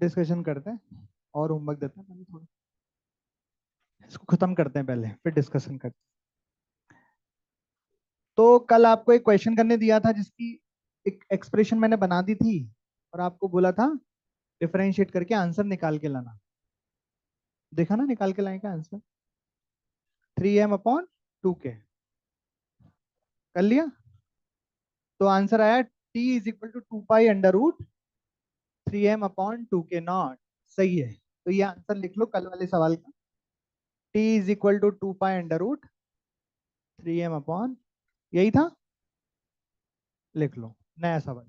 Discussion करते हैं और होमवर्क देते हैं पहले थोड़ा, इसको खत्म करते हैं पहले फिर डिस्कशन करते हैं। तो कल आपको एक क्वेश्चन करने दिया था जिसकी एक एक्सप्रेशन मैंने बना दी थी और आपको बोला था डिफरेंशिएट करके आंसर निकाल के लाना। देखा ना, निकाल के लाए क्या आंसर? 3m/2k कर लिया। तो आंसर आया t = 2 pi under root 3m/2k सही है। तो ये आंसर लिख लो कल वाले सवाल का। t = 2 pi under root 3m/, यही था। लिख लो नया सवाल।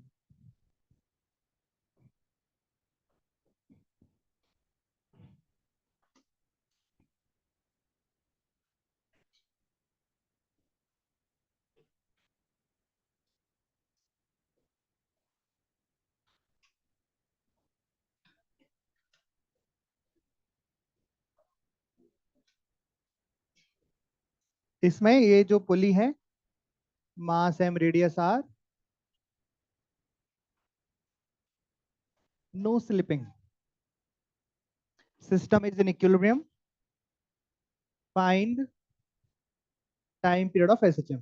इसमें ये जो पुली है, mass M radius R, no slipping, system is in equilibrium, find time period of SHM.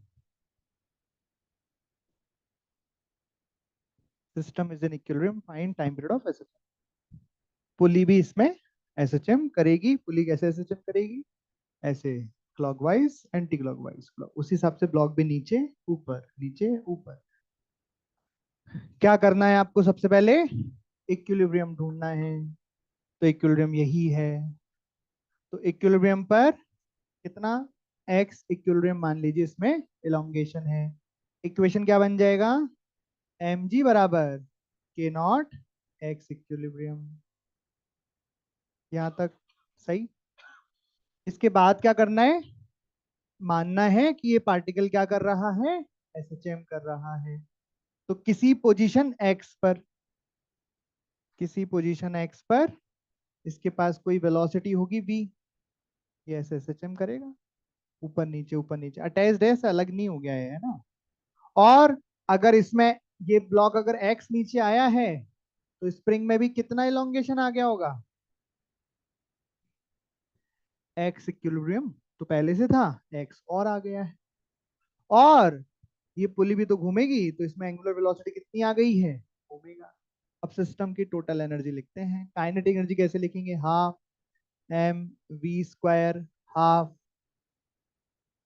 System is in equilibrium, find time period of SHM. Pulley भी इसमें एसएचएम करेगी। पुली कैसे एसएचएम करेगी? ऐसे क्लॉकवाइज एंटी क्लॉकवाइज, उसी हिसाब से ब्लॉक भी नीचे ऊपर नीचे ऊपर। क्या करना है आपको? सबसे पहले इक्विलिब्रियम ढूंढना है। तो इक्विलिब्रियम यही है। तो इक्विलिब्रियम पर कितना? एक्स इक्विलिब्रियम मान लीजिए, इसमें इलोंगेशन है। इक्वेशन क्या बन जाएगा? mg बराबर k0 एक्स इक्विलिब्रियम। यहां तक सही। इसके बाद क्या करना है? मानना है कि ये पार्टिकल क्या कर रहा है? एसएचएम कर रहा है। तो किसी पोजीशन x पर, किसी पोजीशन x पर इसके पास कोई वेलोसिटी होगी v, ये ऐसे एसएचएम करेगा। ऊपर नीचे अटैच्ड है, अलग नहीं हो गया है ना। और अगर इसमें ये ब्लॉक अगर x नीचे आया है तो स्प्रिंग में भी कितना इलोंगेशन आ गया होगा? एक्स इक्विलिब्रियम तो पहले से था, एक्स और आ गया है। और ये पुली भी तो घूमेगी, तो इसमें एंगुलर वेलोसिटी कितनी आ गई है? ओमेगा। अब सिस्टम की टोटल एनर्जी लिखते हैं। काइनेटिक एनर्जी कैसे लिखेंगे? Half M V square, half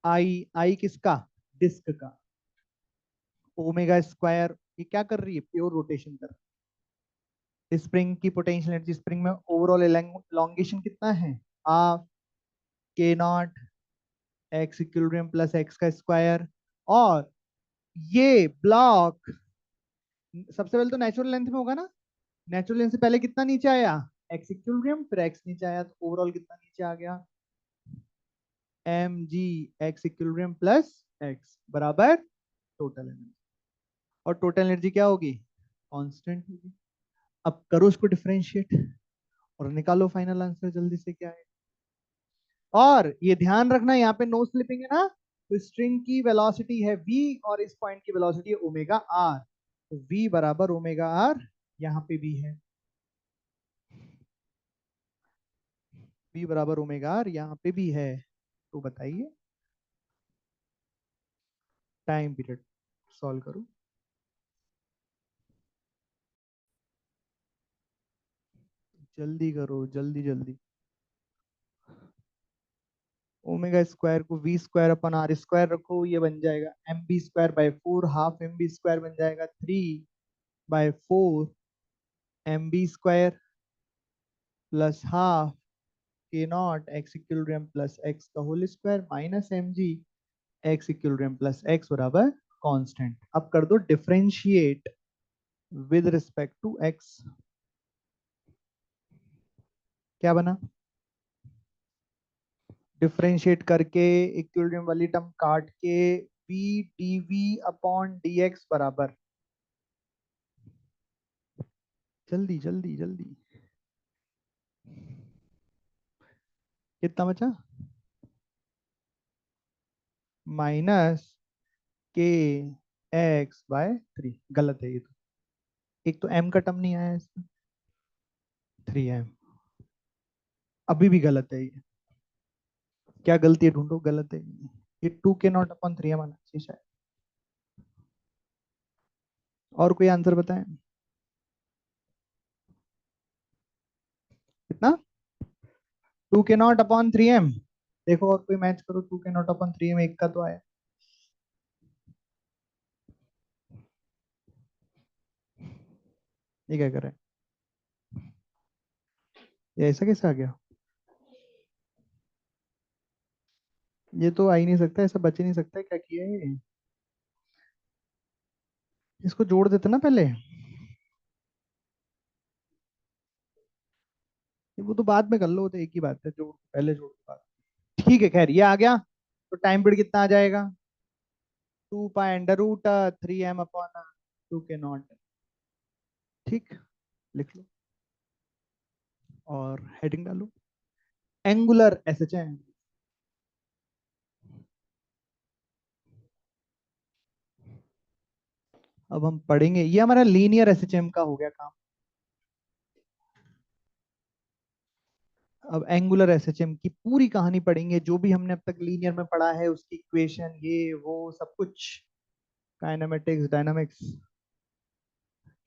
I, I किसका? डिस्क का, ओमेगा स्क्वायर। ये क्या कर रही है? प्योर रोटेशन कर रही है। स्प्रिंग की पोटेंशियल एनर्जी, स्प्रिंग में ओवरऑल एलोंगेशन कितना है? Half k0 X equilibrium plus X का स्क्वायर। और ये ब्लॉक सबसे पहले तो नेचुरल लेंथ में होगा ना। नेचुरल लेंथ से पहले कितना नीचे आया? एक्स इक्विलिब्रियम, फिर एक्स नीचे आया, तो ओवरऑल कितना नीचे आ गया? mg X equilibrium plus X बराबर टोटल एनर्जी। और टोटल एनर्जी क्या होगी? कांस्टेंट होगी। अब करो इसको डिफरेंशिएट और निकालो फाइनल आंसर जल्दी से क्या है। और ये ध्यान रखना, यहाँ पे नो स्लिपिंग है ना। तो स्ट्रिंग की वेलोसिटी है v और इस पॉइंट की वेलोसिटी है ओमेगा आर। तो v बराबर ओमेगा आर यहाँ पे भी है। v बराबर ओमेगा आर यहाँ पे भी है। तो बताइए टाइम पीरियड सॉल्व करो। जल्दी करो, जल्दी जल्दी। ओमेगा स्क्वायर को वी स्क्वायर अपन आर स्क्वायर रखो, ये बन जाएगा mb² 4, हाफ mb² बन जाएगा 3/4 mb² plus half k0 X equilibrium plus X का whole square minus mg X equilibrium plus X बराबर कांस्टेंट। अब कर दो differentiate with respect to X. क्या बना? डिफरेंशिएट करके इक्विलिब्रियम वाली टर्म काट के v dv/dx बराबर, जल्दी जल्दी जल्दी, कितना बचा? -kx/3। गलत है ये तो। एक तो m का टर्म नहीं आया इसमें। 3m। अभी भी गलत है ये। क्या गलती है ढूंढो, गलत है ये। 2k0/3m आना चाहिए शायद। और कोई आंसर बताएं। कितना? 2k0/3m। देखो और कोई मैच करो, 2k0/3m एक का तो आया। ये क्या कर रहे हैं? ये ऐसा कैसे आ गया? ये तो आ ही नहीं सकता, ऐसा बच ही नहीं सकता, क्या किया है ये? इसको जोड़ देते ना पहले। वो तो बाद में कर लो, वो तो एक ही बात है, जोड़ पहले जोड़ के बाद। ठीक है, खैर ये आ गया। तो टाइम पीरियड कितना आ जाएगा? 2π√3m/2k0। ठीक, लिख लो और हेडिंग डालो, एंगुलर एसएचएम। अब हम पढ़ेंगे, ये हमारा लीनियर एसएचएम का हो गया काम। अब एंगुलर एसएचएम की पूरी कहानी पढ़ेंगे, जो भी हमने अब तक लीनियर में पढ़ा है उसकी इक्वेशन, ये वो सब कुछ, काइनेमेटिक्स, डायनामिक्स,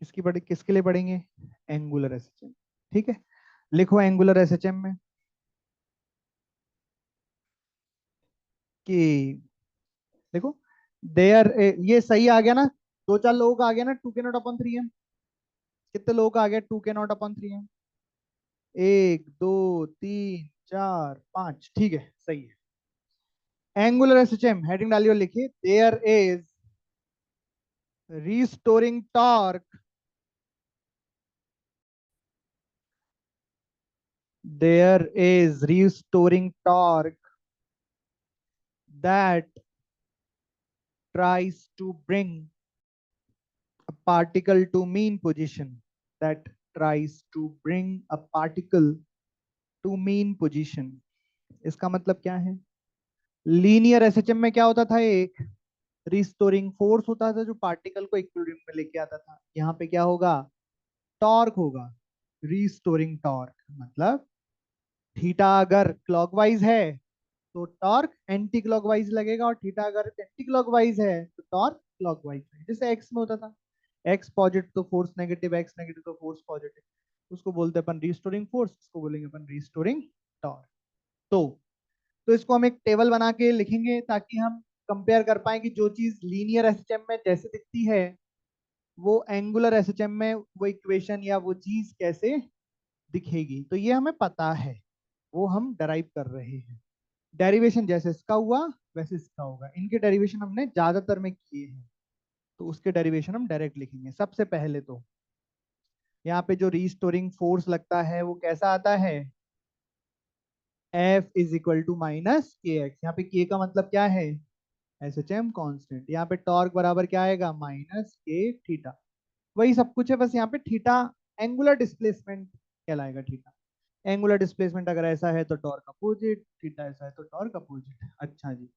किसके लिए पढ़ेंगे? Angular SHM. ठीक है, लिखो एंगुलर एसएचएम में कि देखो, देयर, ये सही आ गया ना? दो चार लोगों का आ गया ना 2k0/3m? कितने लोगों का आ गया 2k0/3m? 1 2 3 4 5, ठीक है, सही है। एंगुलर एसएचएम हेडिंग डालिए और लिखिए, there is restoring torque, there is restoring torque that tries to bring a particle to mean position, that tries to bring a particle to mean position। इसका मतलब क्या है? लीनियर एसएचएम में क्या होता था? एक रिस्टोरिंग फोर्स होता था जो पार्टिकल को इक्विलिब्रियम में लेके आता था। यहाँ पे क्या होगा? टॉर्क होगा, रिस्टोरिंग टॉर्क। मतलब थीटा अगर क्लॉकवाइज है तो टॉर्क एंटी क्लॉकवाइज लगेगा, और थीटा अगर एंटी क्लॉकवाइज है तो टॉर्क क्लॉकवाइज है। जैसे एक्स में होता था, एक्स पॉजिटिव तो फोर्स नेगेटिव, एक्स नेगेटिव तो फोर्स पॉजिटिव। उसको बोलते हैं अपन रिस्टोरिंग फोर्स, इसको बोलेंगे अपन रिस्टोरिंग टॉर्क। तो तो इसको हम एक टेबल बना के लिखेंगे ताकि हम कंपेयर कर पाए कि जो चीज लीनियर एसएचएम में जैसे दिखती है वो एंगुलर एसएचएम में वो इक्वेशन या वो चीज कैसे दिखेगी। तो ये हमें पता है, वो हम डराइव कर रहे हैं। डेरिवेशन जैसे इसका हुआ वैसे इसका होगा, इनके डेरिवेशन हमने ज्यादातर में किए हैं, तो उसके डेरिवेशन हम डायरेक्ट लिखेंगे। सबसे पहले तो यहाँ पे जो रीस्टोरिंग फोर्स लगता है वो कैसा आता है? F is equal to minus k x. यहाँ पे के का मतलब क्या है? SHM constant. यहाँ पे टॉर्क बराबर क्या आएगा? Minus k theta. वही सब कुछ है, बस यहाँ पे थीटा एंगुलर डिस्प्लेसमेंट कहलाएगा। थीटा एंगुलर डिस्प्लेसमेंट अगर ऐसा है तो टॉर्क अपोजिट, थीटा ऐसा है तो टॉर्क अपोजिट। अच्छा जी,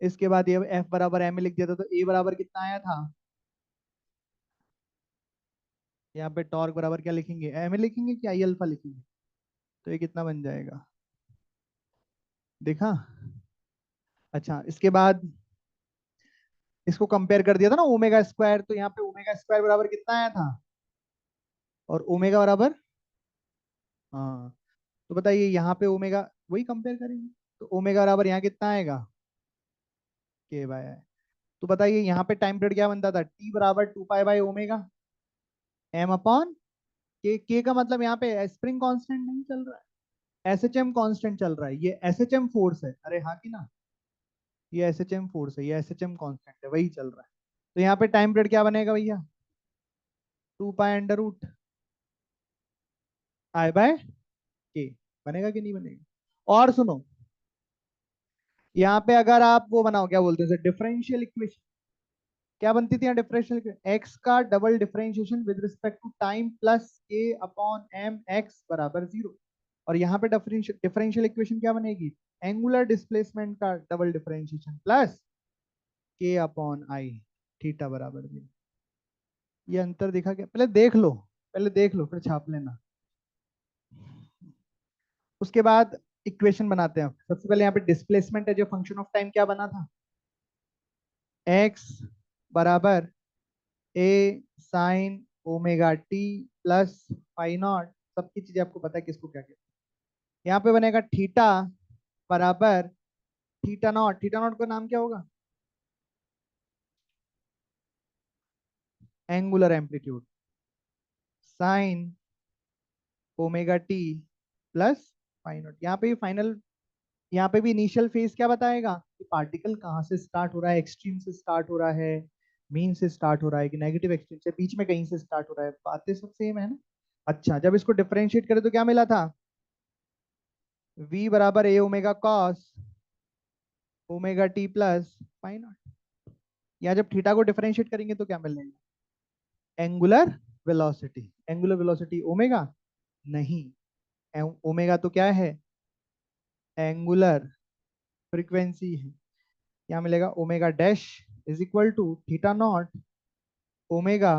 इसके बाद ये एफ बराबर एम में लिख दिया था, तो ए बराबर कितना आया था? यहाँ पे टॉर्क बराबर क्या लिखेंगे? एम लिखेंगे कि आई अल्फा लिखेंगे? तो ये कितना बन जाएगा? देखा? अच्छा, इसके बाद इसको कंपेयर कर दिया था ना ओमेगा स्क्वायर, तो यहाँ पे ओमेगा स्क्वायर बराबर कितना आया था? और ओमेगा बराबर, हाँ, तो बताइए यहाँ पे ओमेगा, वही कंपेयर करेंगे, तो ओमेगा बराबर यहाँ कितना आएगा? के बाय। तो बताइए यहाँ पे टाइम पीरियड क्या बनता था? टी बराबर 2π/ओमेगा एम अपॉन के का मतलब यहाँ पे स्प्रिंग कांस्टेंट नहीं चल रहा है, एसएचएम कांस्टेंट चल रहा है। ये एसएचएम फोर्स है, अरे हाँ कि ना? ये एसएचएम फोर्स है, ये एसएचएम कांस्टेंट है, वही चल रहा है। तो यहाँ पे टाइम पीरियड क्या बनेगा भैया? 2π/I/K बनेगा कि नहीं बनेगा? और सुनो, यहाँ पे अगर आप वो बनाओ, क्या बोलते हैं, डिफरेंशियल इक्वेशन, क्या बनती थी यहाँ डिफरेंशियल इक्वेशन? एक्स का double differentiation with respect to time plus k upon m x बराबर 0। और यहाँ पे डिफरेंशियल इक्वेशन क्या बनेगी? एंगुलर डिस्प्लेसमेंट का double differentiation plus k upon I, theta बराबर 0। ये अंतर दिखा क्या? पहले देख लो, पहले देख लो फिर छाप लेना। उसके बाद इक्वेशन बनाते हैं। सबसे पहले यहाँ पे डिस्प्लेसमेंट है जो फंक्शन ऑफ टाइम क्या बना था, एक्स बराबर A sine omega T plus phi naught, सबकी चीजें आपको पता है किसको क्या कहते हैं। यहाँ पे बनेगा थीटा बराबर थीटा नॉट, थीटा नॉट का नाम क्या होगा, angular amplitude, sine omega T plus phi nought. यहाँ पे भी फाइनल, यहाँ पे भी इनिशियल फेज क्या बताएगा कि पार्टिकल कहाँ से स्टार्ट हो रहा है, एक्सट्रीम से स्टार्ट हो रहा है, मीन से स्टार्ट हो रहा है कि नेगेटिव एक्सट्रीम से, बीच में कहीं से स्टार्ट हो रहा है, बातें सब सेम है ना। अच्छा, जब इसको डिफरेंशिएट करें तो क्या मिला था, v बराबर A omega cos omega T plus phi naught. या जब थीटा को डिफरेंशिएट करेंगे तो क्या मिलेगा, angular velocity, angular velocity omega नहीं, ओमेगा तो क्या है, एंगुलर फ्रीक्वेंसी है। क्या मिलेगा, omega dash is equal to theta naught omega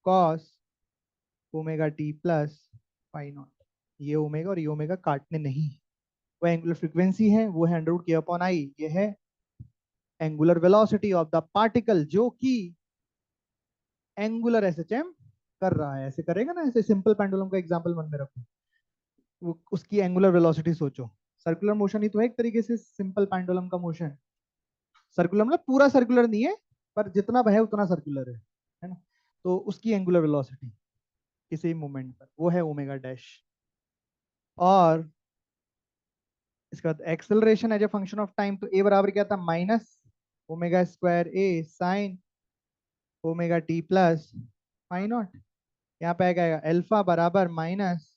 cos omega T plus phi naught. ये ओमेगा और ये ओमेगा काटने नहीं, वो एंगुलर फ्रीक्वेंसी है, वो है अंडर रूट के अपॉन आई, ये है angular velocity of the particle जो कि एंगुलर एसएचएम कर रहा है। ऐसे करेगा ना, ऐसे सिंपल पेंडुलम का एग्जांपल मन में रखो, वो उसकी एंगुलर वेलोसिटी सोचो। सर्कुलर मोशन ही तो है एक तरीके से सिंपल पेंडुलम का मोशन। सर्कुलर मतलब पूरा सर्कुलर नहीं है, पर जितना बहे उतना सर्कुलर है ना। तो उसकी एंगुलर वेलोसिटी किसी मोमेंट पर वो है ओमेगा डैश। और इसके बाद acceleration as a function of time, तो ए बराबर क्या था, minus omega square a sine omega T plus phi nought. यहाँ पे आएगा अल्फा बराबर minus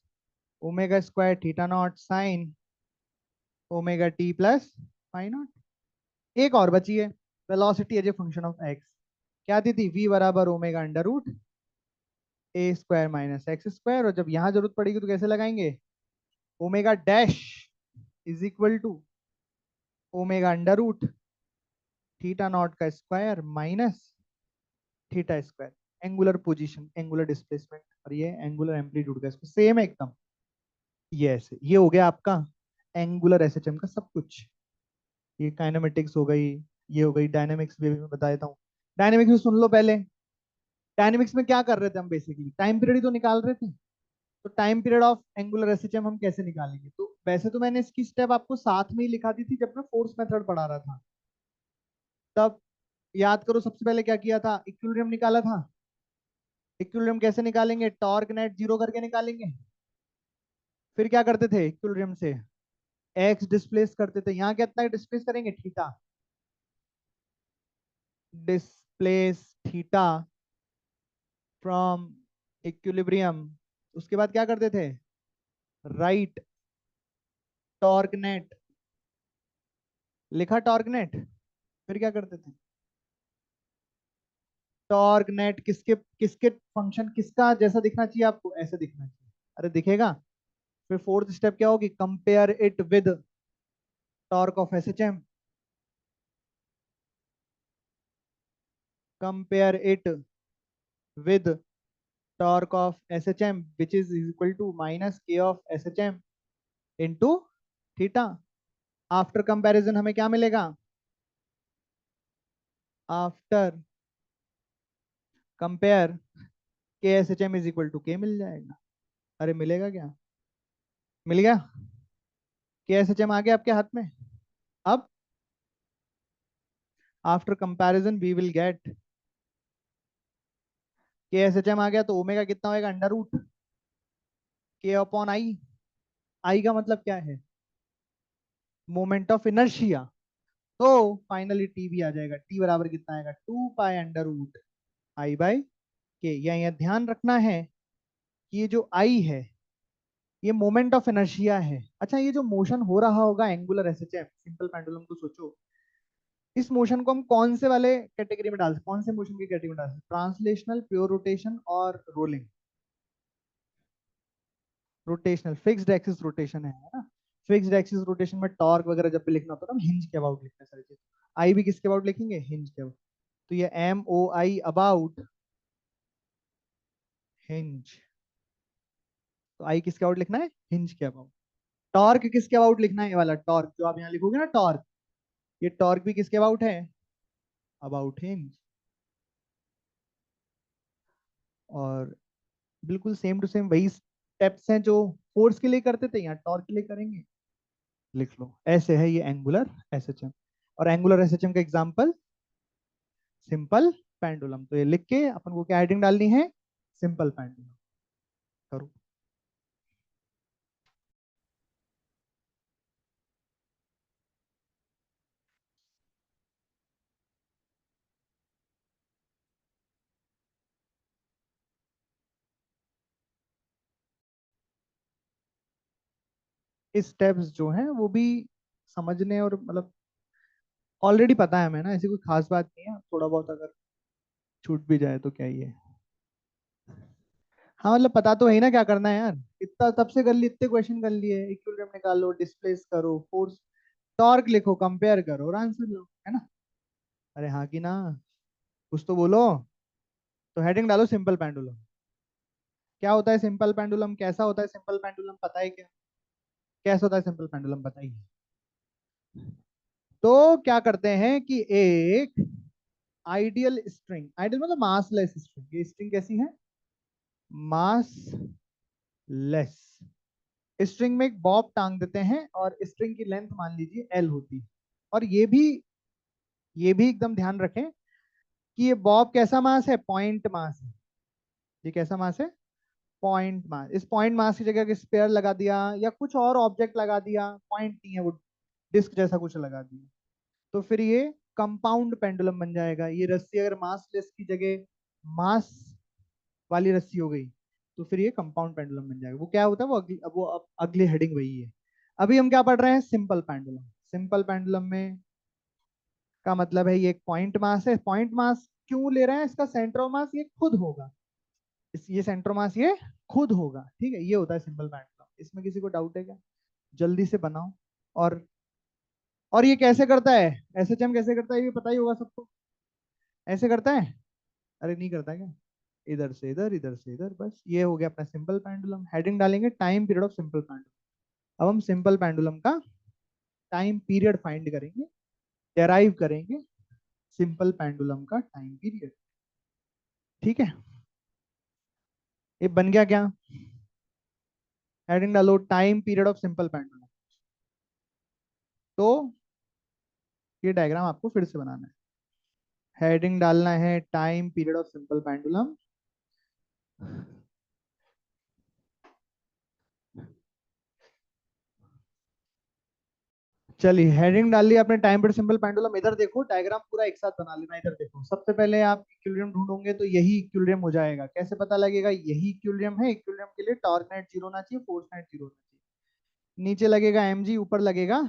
omega square theta nought sine omega T plus phi nought. एक और बची है, velocity as a function of x, क्या दी थी, v बराबर omega under root a square minus x square, और जब यहां जरूरत पड़ेगी तो कैसे लगाएंगे, omega dash is equal to omega under root theta naught का square minus theta square, angular position angular displacement, और ये एंगुलर एम्पलीट्यूड का, इसको सेम है एकदम। ये ऐसे, ये हो गया आपका एंगुलर एसएचएम का सब कुछ। ये काइनेमेटिक्स हो गई, ये हो गई डायनेमिक्स भी मैं बता देता हूँ। डायनेमिक्स में सुन लो पहले, डायनेमिक्स में क्या कर रहे थे हम, बेसिकली टाइम पीरियड ही तो निकाल रहे थे। तो time period of angular SHM हम कैसे निकालेंगे, तो वैसे तो मैंने इसकी स्टेप आपको साथ में ही लिखा दी थी जब मैं फोर्स मेथड पढ़ा रहा था। तब याद करो, सबसे पहले क्या किया था, इक्विलिब्रियम निकाला था। इक्विलिब्रियम कैसे निकालेंगे, टॉर्क नेट जीरो करके निकालेंगे। फिर क्या करते थे इक्विलिब्रियम से, एक्स डिस्प्लेस करते थे, यहाँ कितना डिस्प्लेस करेंगे, theta, displace theta from equilibrium. उसके बाद क्या करते थे, राइट टॉर्क नेट, लिखा टॉर्क नेट। फिर क्या करते थे, टॉर्क नेट किसके किसके फंक्शन, किसका जैसा दिखना चाहिए आपको, ऐसे दिखना चाहिए, अरे दिखेगा। फिर फोर्थ स्टेप क्या होगी, compare it with torque of SHM, compare it with torque of SHM which is equal to minus K of SHM into theta. After comparison हमें क्या मिलेगा, after compare K S H M is equal to K मिल जाएगा। अरे मिलेगा क्या, मिल गया, के एस एच एम आ गया आपके हाथ में। अब after comparison we will get k S H m आ गया, तो ओमेगा कितना होएगा, under root k upon I. I का मतलब क्या है, मोमेंट ऑफ इनर्शिया। तो फाइनली टी भी आ जाएगा, टी बराबर कितना आएगा, 2 pi under root I by k. यहाँ ध्यान रखना है कि ये जो आई है ये मोमेंट ऑफ इनर्शिया है। अच्छा, ये जो मोशन हो रहा होगा एंगुलर एसएचएम सिंपल पेंडुलम को सोचो, इस मोशन को हम कौन से वाले कैटेगरी में डाल सकते, कौन से मोशन की कैटेगरी में डाल सकते, ट्रांसलेशनल, प्योर रोटेशन और rolling. Rotational fixed axis rotation है ना। फिक्स्ड एक्सिस रोटेशन में टॉर्क वगैरह जब भी लिखना होता है ना, हिंज के अबाउट लिखते हैं सारी चीज। आई भी किसके अबाउट लिखेंगे, हिंज के अबाउट। तो ये m o I about hinge, तो आई किसके अबाउट लिखना है, हिंज के अबाउट। टॉर्क किसके अबाउट लिखना है, ये वाला टॉर्क जो आप यहाँ लिखोगे ना टॉर्क, ये टॉर्क भी किसके अबाउट है, अबाउट हिंज। और बिल्कुल सेम टू सेम वही स्टेप्स हैं जो फोर्स के लिए करते थे, यहाँ टॉर्क के लिए करेंगे। लिख लो, ऐसे है ये एंगुलर एसएचएम। और एंगुलर एसएचएम का एग्जांपल सिंपल पेंडुलम। तो ये लिख के अपन को क्या हेडिंग डालनी है, सिंपल पेंडुलम। करो। स्टेप्स जो हैं वो भी समझने और मतलब ऑलरेडी पता है हमें ना, ऐसी कोई खास बात नहीं है। थोड़ा बहुत अगर छूट भी जाए तो क्या ही है। हाँ मतलब पता तो है ही ना क्या करना है यार, इतना तब से कर लिए, इतने क्वेश्चन कर लिए, इक्विलिब्रियम निकालो, डिस्प्लेस करो, फोर्स, टॉर्क लिखो, कंपेयर करो और आंसर लो, है ना। अरे हाँ कि ना, कुछ तो बोलो। तो हेडिंग डालो सिंपल पेंडुलम। क्या होता है सिंपल पेंडुलम, कैसा होता है सिंपल पेंडुलम, पता है क्या, कैसा होता है सिंपल पेंडुलम बताइए। तो क्या करते हैं कि एक आइडियल स्ट्रिंग, आइडियल मतलब मासलेस स्ट्रिंग, ये स्ट्रिंग कैसी है, मास लेस। स्ट्रिंग में एक बॉब टांग देते हैं और स्ट्रिंग की लेंथ मान लीजिए एल होती है। और ये भी एकदम ध्यान रखें कि ये बॉब कैसा मास है, पॉइंट मास है। ये कैसा मास है, पॉइंट मास। इस पॉइंट मास की जगह स्पेयर लगा दिया या कुछ और ऑब्जेक्ट लगा दिया, पॉइंट नहीं है वो, डिस्क जैसा कुछ लगा दिया, तो फिर ये कंपाउंड पेंडुलम बन जाएगा। ये रस्सी अगर मास लेस की जगह मास वाली रस्सी हो गई तो फिर ये कंपाउंड पेंडुलम बन जाएगा। वो क्या होता है, अगली हेडिंग वही है। अभी हम क्या पढ़ रहे हैं, सिंपल पेंडुलम। सिंपल पेंडुलम में का मतलब है ये एक पॉइंट मास है। पॉइंट मास क्यों ले रहे हैं, इसका सेंटर ऑफ मास ये खुद होगा, ये सेंटर मास ये खुद होगा, ठीक है। ये होता है सिंपल पेंडुलम। इसमें किसी को डाउट है क्या, जल्दी से बनाओ। और और ये कैसे करता है, एसएचएम कैसे करता है ये पता ही होगा सबको, ऐसे करता है, अरे नहीं करता क्या, इधर से इधर, इधर से इधर, बस ये हो गया अपना सिंपल पेंडुलम। हेडिंग डालेंगे time period of simple pendulum. अब हम सिंपल पेंडुलम का टाइम पीरियड फाइंड करेंगे, डेराइव करेंगे सिंपल पेंडुलम का टाइम पीरियड, ठीक है। ये बन गया क्या, हेडिंग डालो time period of simple pendulum. तो ये डायग्राम आपको फिर से बनाना है, हेडिंग डालना है time period of simple pendulum. चलिए हेडिंग डाल लिया आपने टाइम पीरियड सिंपल पेंडुलम। इधर देखो डायग्राम पूरा एक साथ बना लेना। इधर देखो, सबसे पहले आप इक्विलिब्रियम ढूंढोगे तो यही इक्विलिब्रियम हो जाएगा। कैसे पता लगेगा यही इक्विलिब्रियम है, इक्विलिब्रियम के लिए टॉर्क नेट जीरो होना चाहिए, फोर्स नेट जीरो होना चाहिए। नीचे लगेगा mg, ऊपर लगेगा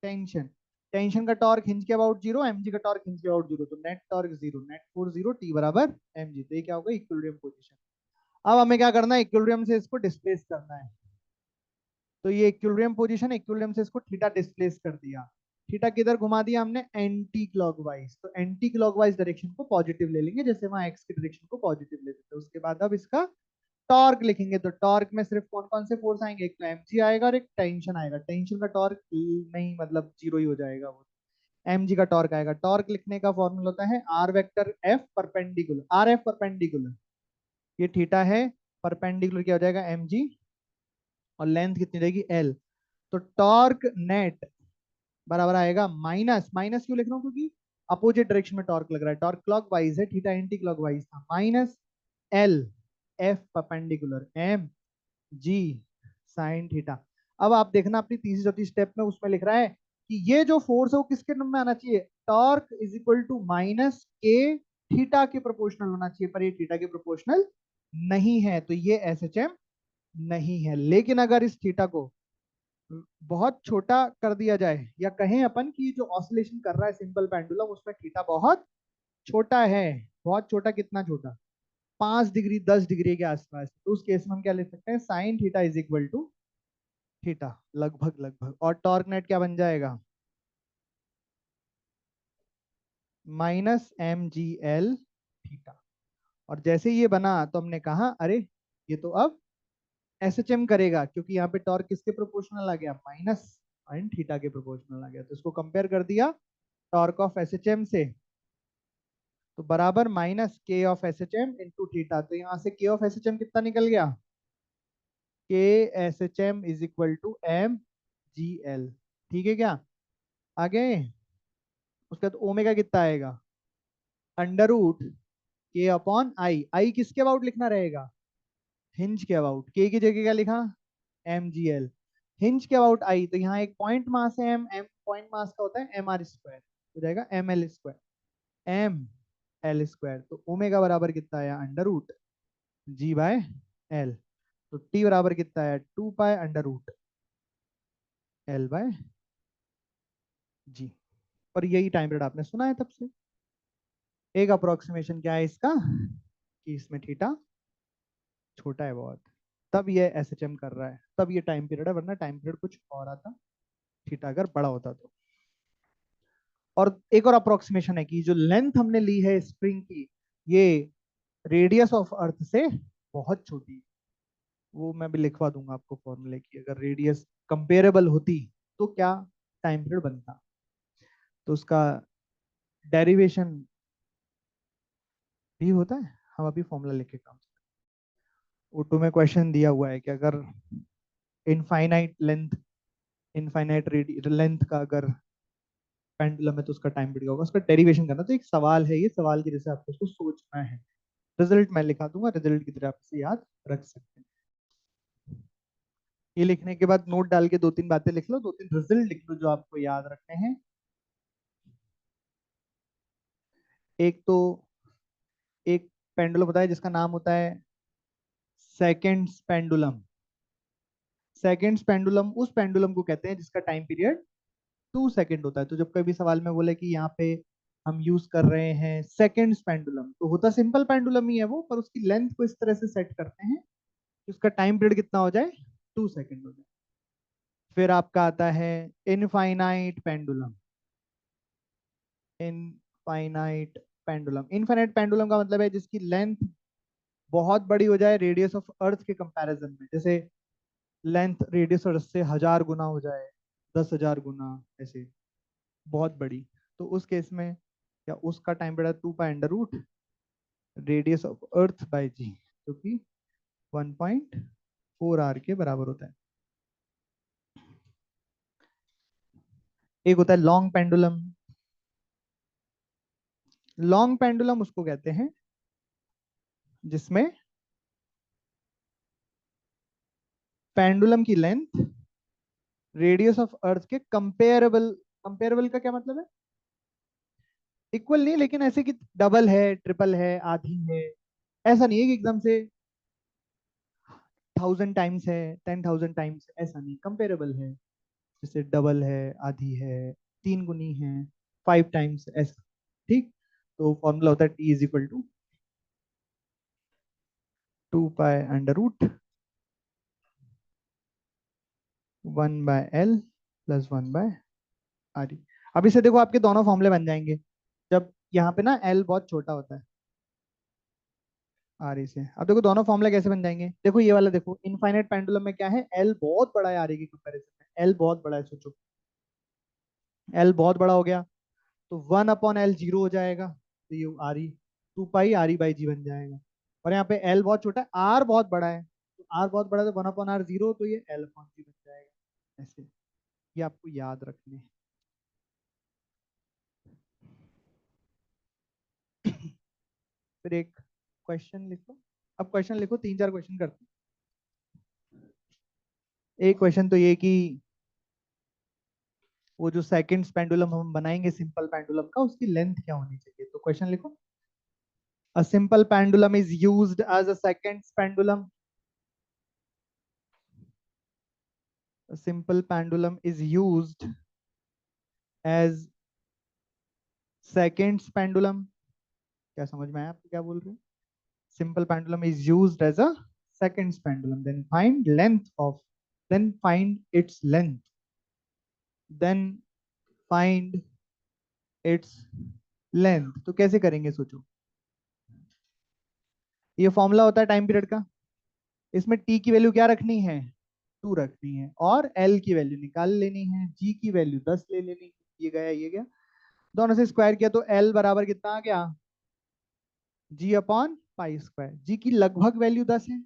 टेंशन। टेंशन का टॉर्क हिंज के अबाउट जीरो, mg का टॉर्क हिंज के अबाउट जीरो, तो net torque zero, net force zero, T बराबर mg। तो ये क्या होगा, इक्विलिब्रियम पोजीशन। अब हमें क्या करना है, इक्विलिब्रियम से इसको डिस्प्लेस करना है। तो ये इक्विलिब्रियम पोजीशन, इक्विलिब्रियम से इसको थीटा डिस्प्लेस कर दिया। थीटा किधर घुमा दिया हमने, एंटी क्लॉकवाइज। तो एंटी क्लॉकवाइज डायरेक्शन को पॉजिटिव ले लेंगे, जैसे वहां एक्स की डायरेक्शन को पॉजिटिव ले लेते हैं। उसके बाद अब इसका टॉर्क लिखेंगे। तो टॉर्क में सिर्फ कौन कौन से फोर्स आएंगे, एक तो mg आएगा और एक टेंशन आएगा। टेंशन का टॉर्क नहीं, मतलब जीरो ही हो जाएगा वो, mg का टॉर्क आएगा। टॉर्क लिखने का फॉर्मूला होता है r vector f perpendicular, r f perpendicular, ये थीटा है, परपेंडिकुलर क्या हो जाएगा mg, और लेंथ कितनी रहेगी एल। तो टॉर्क नेट बराबर आएगा माइनस, माइनस क्यों लिख रहा हूँ, क्योंकि अपोजिट डायरेक्शन में टॉर्क लग रहा है, टॉर्क क्लॉक वाइज है, थीटा एंटी क्लॉक वाइज था, minus l f perpendicular m g sine theta. अब आप देखना अपनी तीसरी चौथी स्टेप में, उसमें लिख रहा है कि ये जो फोर्स है वो किसके नंबर में आना चाहिए, torque is equal to minus k theta के प्रोपोर्शनल होना चाहिए, पर ये थीटा के प्रोपोर्शनल नहीं है, तो ये एसएचएम नहीं है। लेकिन अगर इस थीटा को बहुत छोटा कर दिया जाए, या कहें अपन कि जो ऑसिलेशन कर रहा है सिंपल पेंडुलम, उसमें थीटा बहुत छोटा है, बहुत छोटा, कितना छोटा, 5 डिग्री 10 डिग्री के आसपास, तो उस केस में हम क्या ले सकते हैं, sine theta is equal to theta, लगभग लगभग। और टॉर्क नेट क्या बन जाएगा, minus m g l theta. और जैसे ये बना तो हमने कहा अरे ये तो अब एसएचएम करेगा, क्योंकि यहाँ पे टॉर्क किसके प्रोपोर्शनल आ गया, माइनस साइन थीटा के प्रोपोर्शनल आ गया, तो इसको कंपेयर कर दिया टॉर्क ऑफ एसएचएम से, तो बराबर minus K of SHM into theta. तो यहाँ से के ऑफ एसएचएम कितना निकल गया, k SHM is equal to m g l. ठीक है क्या, आगे उसके बाद ओमेगा कितना आएगा, under root k upon I. I किसके अबाउट लिखना रहेगा, हिंज के अबाउट। के की जगह क्या लिखा, एम जी एल। हिंज के अबाउट आई, तो यहाँ एक पॉइंट मास है एम, एम पॉइंट मास का होता है एम आर स्क्वायर, हो जाएगा M L square, M L square. तो ओमेगा बराबर कितना आया, under root ji by L. तो टी बराबर कितना आया, 2 pi under root L by G. और यही टाइम पीरियड आपने सुना है तब से। एक अप्रोक्सीमेशन क्या है इसका, कि इसमें थीटा छोटा है बहुत, तब ये एसएचएम कर रहा है, तब ये टाइम पीरियड है, वरना टाइम पीरियड कुछ और आता थीटा अगर बड़ा होता तो। और एक और अप्रोक्सीमेशन है कि जो लेंथ हमने ली है स्प्रिंग की, ये रेडियस ऑफ अर्थ से बहुत छोटी है। वो मैं भी लिखवा दूंगा आपको फॉर्मूले की, अगर रेडियस कंपेरेबल होती तो क्या टाइम पीरियड बनता, तो उसका डेरिवेशन भी होता है। हम अभी फॉर्मूला लिख के काम, ऑटो में क्वेश्चन दिया हुआ है कि अगर इनफाइनाइट लेंथ, इनफाइनाइट लेंथ का अगर पेंडुलम है तो उसका टाइम पीरियड होगा, उसका डेरिवेशन करना। तो एक सवाल है, ये सवाल की जैसे आपको उसको सोचना है। रिजल्ट मैं लिखा दूंगा, रिजल्ट की तरह आप इसे याद रख सकते हैं। ये लिखने के बाद नोट डाल के 2-3 बातें लिख लो, 2-3 रिजल्ट लिख लो जो आपको याद रखने हैं। एक तो एक पेंडुलम होता है जिसका नाम होता है सेकंड्स पेंडुलम। सेकंड्स पेंडुलम उस पेंडुलम को कहते हैं जिसका टाइम पीरियड 2 सेकंड होता है। तो जब कभी सवाल में बोले कि यहाँ पे हम यूज कर रहे हैं सेकंड्स पेंडुलम, तो होता सिंपल पेंडुलम ही है वो, पर उसकी लेंथ को इस तरह से सेट करते हैं कि उसका टाइम पीरियड कितना हो जाए, 2 सेकंड हो जाए। फिर आपका आता है infinite pendulum. Infinite pendulum, infinite pendulum का मतलब है जिसकी लेंथ बहुत बड़ी हो जाए रेडियस ऑफ अर्थ के कंपैरिजन में, जैसे लेंथ रेडियस अर्थ से 1000 गुना हो जाए, 10,000 गुना, ऐसे बहुत बड़ी। तो उस केस में क्या, उसका time period 2 pi under root radius of earth by G, जो कि 1.4 आर के बराबर होता है। एक होता है लॉन्ग पेंडुलम। लॉन्ग पेंडुलम उसको कहते हैं जिसमें पेंडुलम की लेंथ रेडियस ऑफ अर्थ के कंपेरेबल, कंपेरेबल का क्या मतलब है, इक्वल नहीं, लेकिन ऐसे कि डबल है, ट्रिपल है, आधी है, ऐसा नहीं है कि एकदम से 1000 टाइम्स है, 10,000 टाइम्स, ऐसा नहीं, कंपेरेबल है, जैसे डबल है, आधी है, 3 गुनी है, 5 टाइम्स, ऐसा। ठीक, तो फॉर्मूला होता है T is equal to 2 pi under root 1/L plus 1/RE। अब इसे देखो, आपके दोनों फॉर्मूले बन जाएंगे जब यहाँ पे ना एल बहुत छोटा होता है आर ई से। अब देखो दोनों फॉर्मूला कैसे बन जाएंगे, देखो ये वाला देखो, इनफाइनाइट पेंडुलम में क्या है, एल बहुत बड़ा है आर ई की कंपैरिजन में, एल बहुत बड़ा है, सोचो एल बहुत बड़ा हो गया तो 1/L 0 हो जाएगा, तो ये आर ई 2 पाई RE/G बन जाएगा। और यहाँ पे एल बहुत छोटा है, आर बहुत बड़ा है, तो आर बहुत बड़ा है तो 1/R 0, तो ये L/G बन जाएगा, ऐसे। ये आपको याद रखने हैं। फिर एक क्वेश्चन लिखो, अब क्वेश्चन लिखो, 3-4 क्वेश्चन करते हैं। एक क्वेश्चन तो ये कि वो जो सेकंड्स पेंडुलम हम बनाएंगे सिंपल पेंडुलम का, उसकी लेंथ क्या होनी चाहिए, तो क्वेश्चन लिखो। A simple pendulum is used as a seconds pendulum. A simple pendulum is used as seconds pendulum. क्या समझ में आया आपको क्या बोल रहे हैं? Simple pendulum is used as a seconds pendulum. Then find length of, then find its length. Then find its length. तो कैसे करेंगे सोचो। ये फॉर्मूला होता है टाइम पीरियड का, इसमें टी की वैल्यू क्या रखनी है, 2 रखनी है, और एल की वैल्यू निकाल लेनी है, जी की वैल्यू 10 ले लेनी है। ये गया ये गया, दोनों से स्क्वायर किया तो एल बराबर कितना आ गया, जी अपॉन पाई स्क्वायर। जी की लगभग वैल्यू 10 है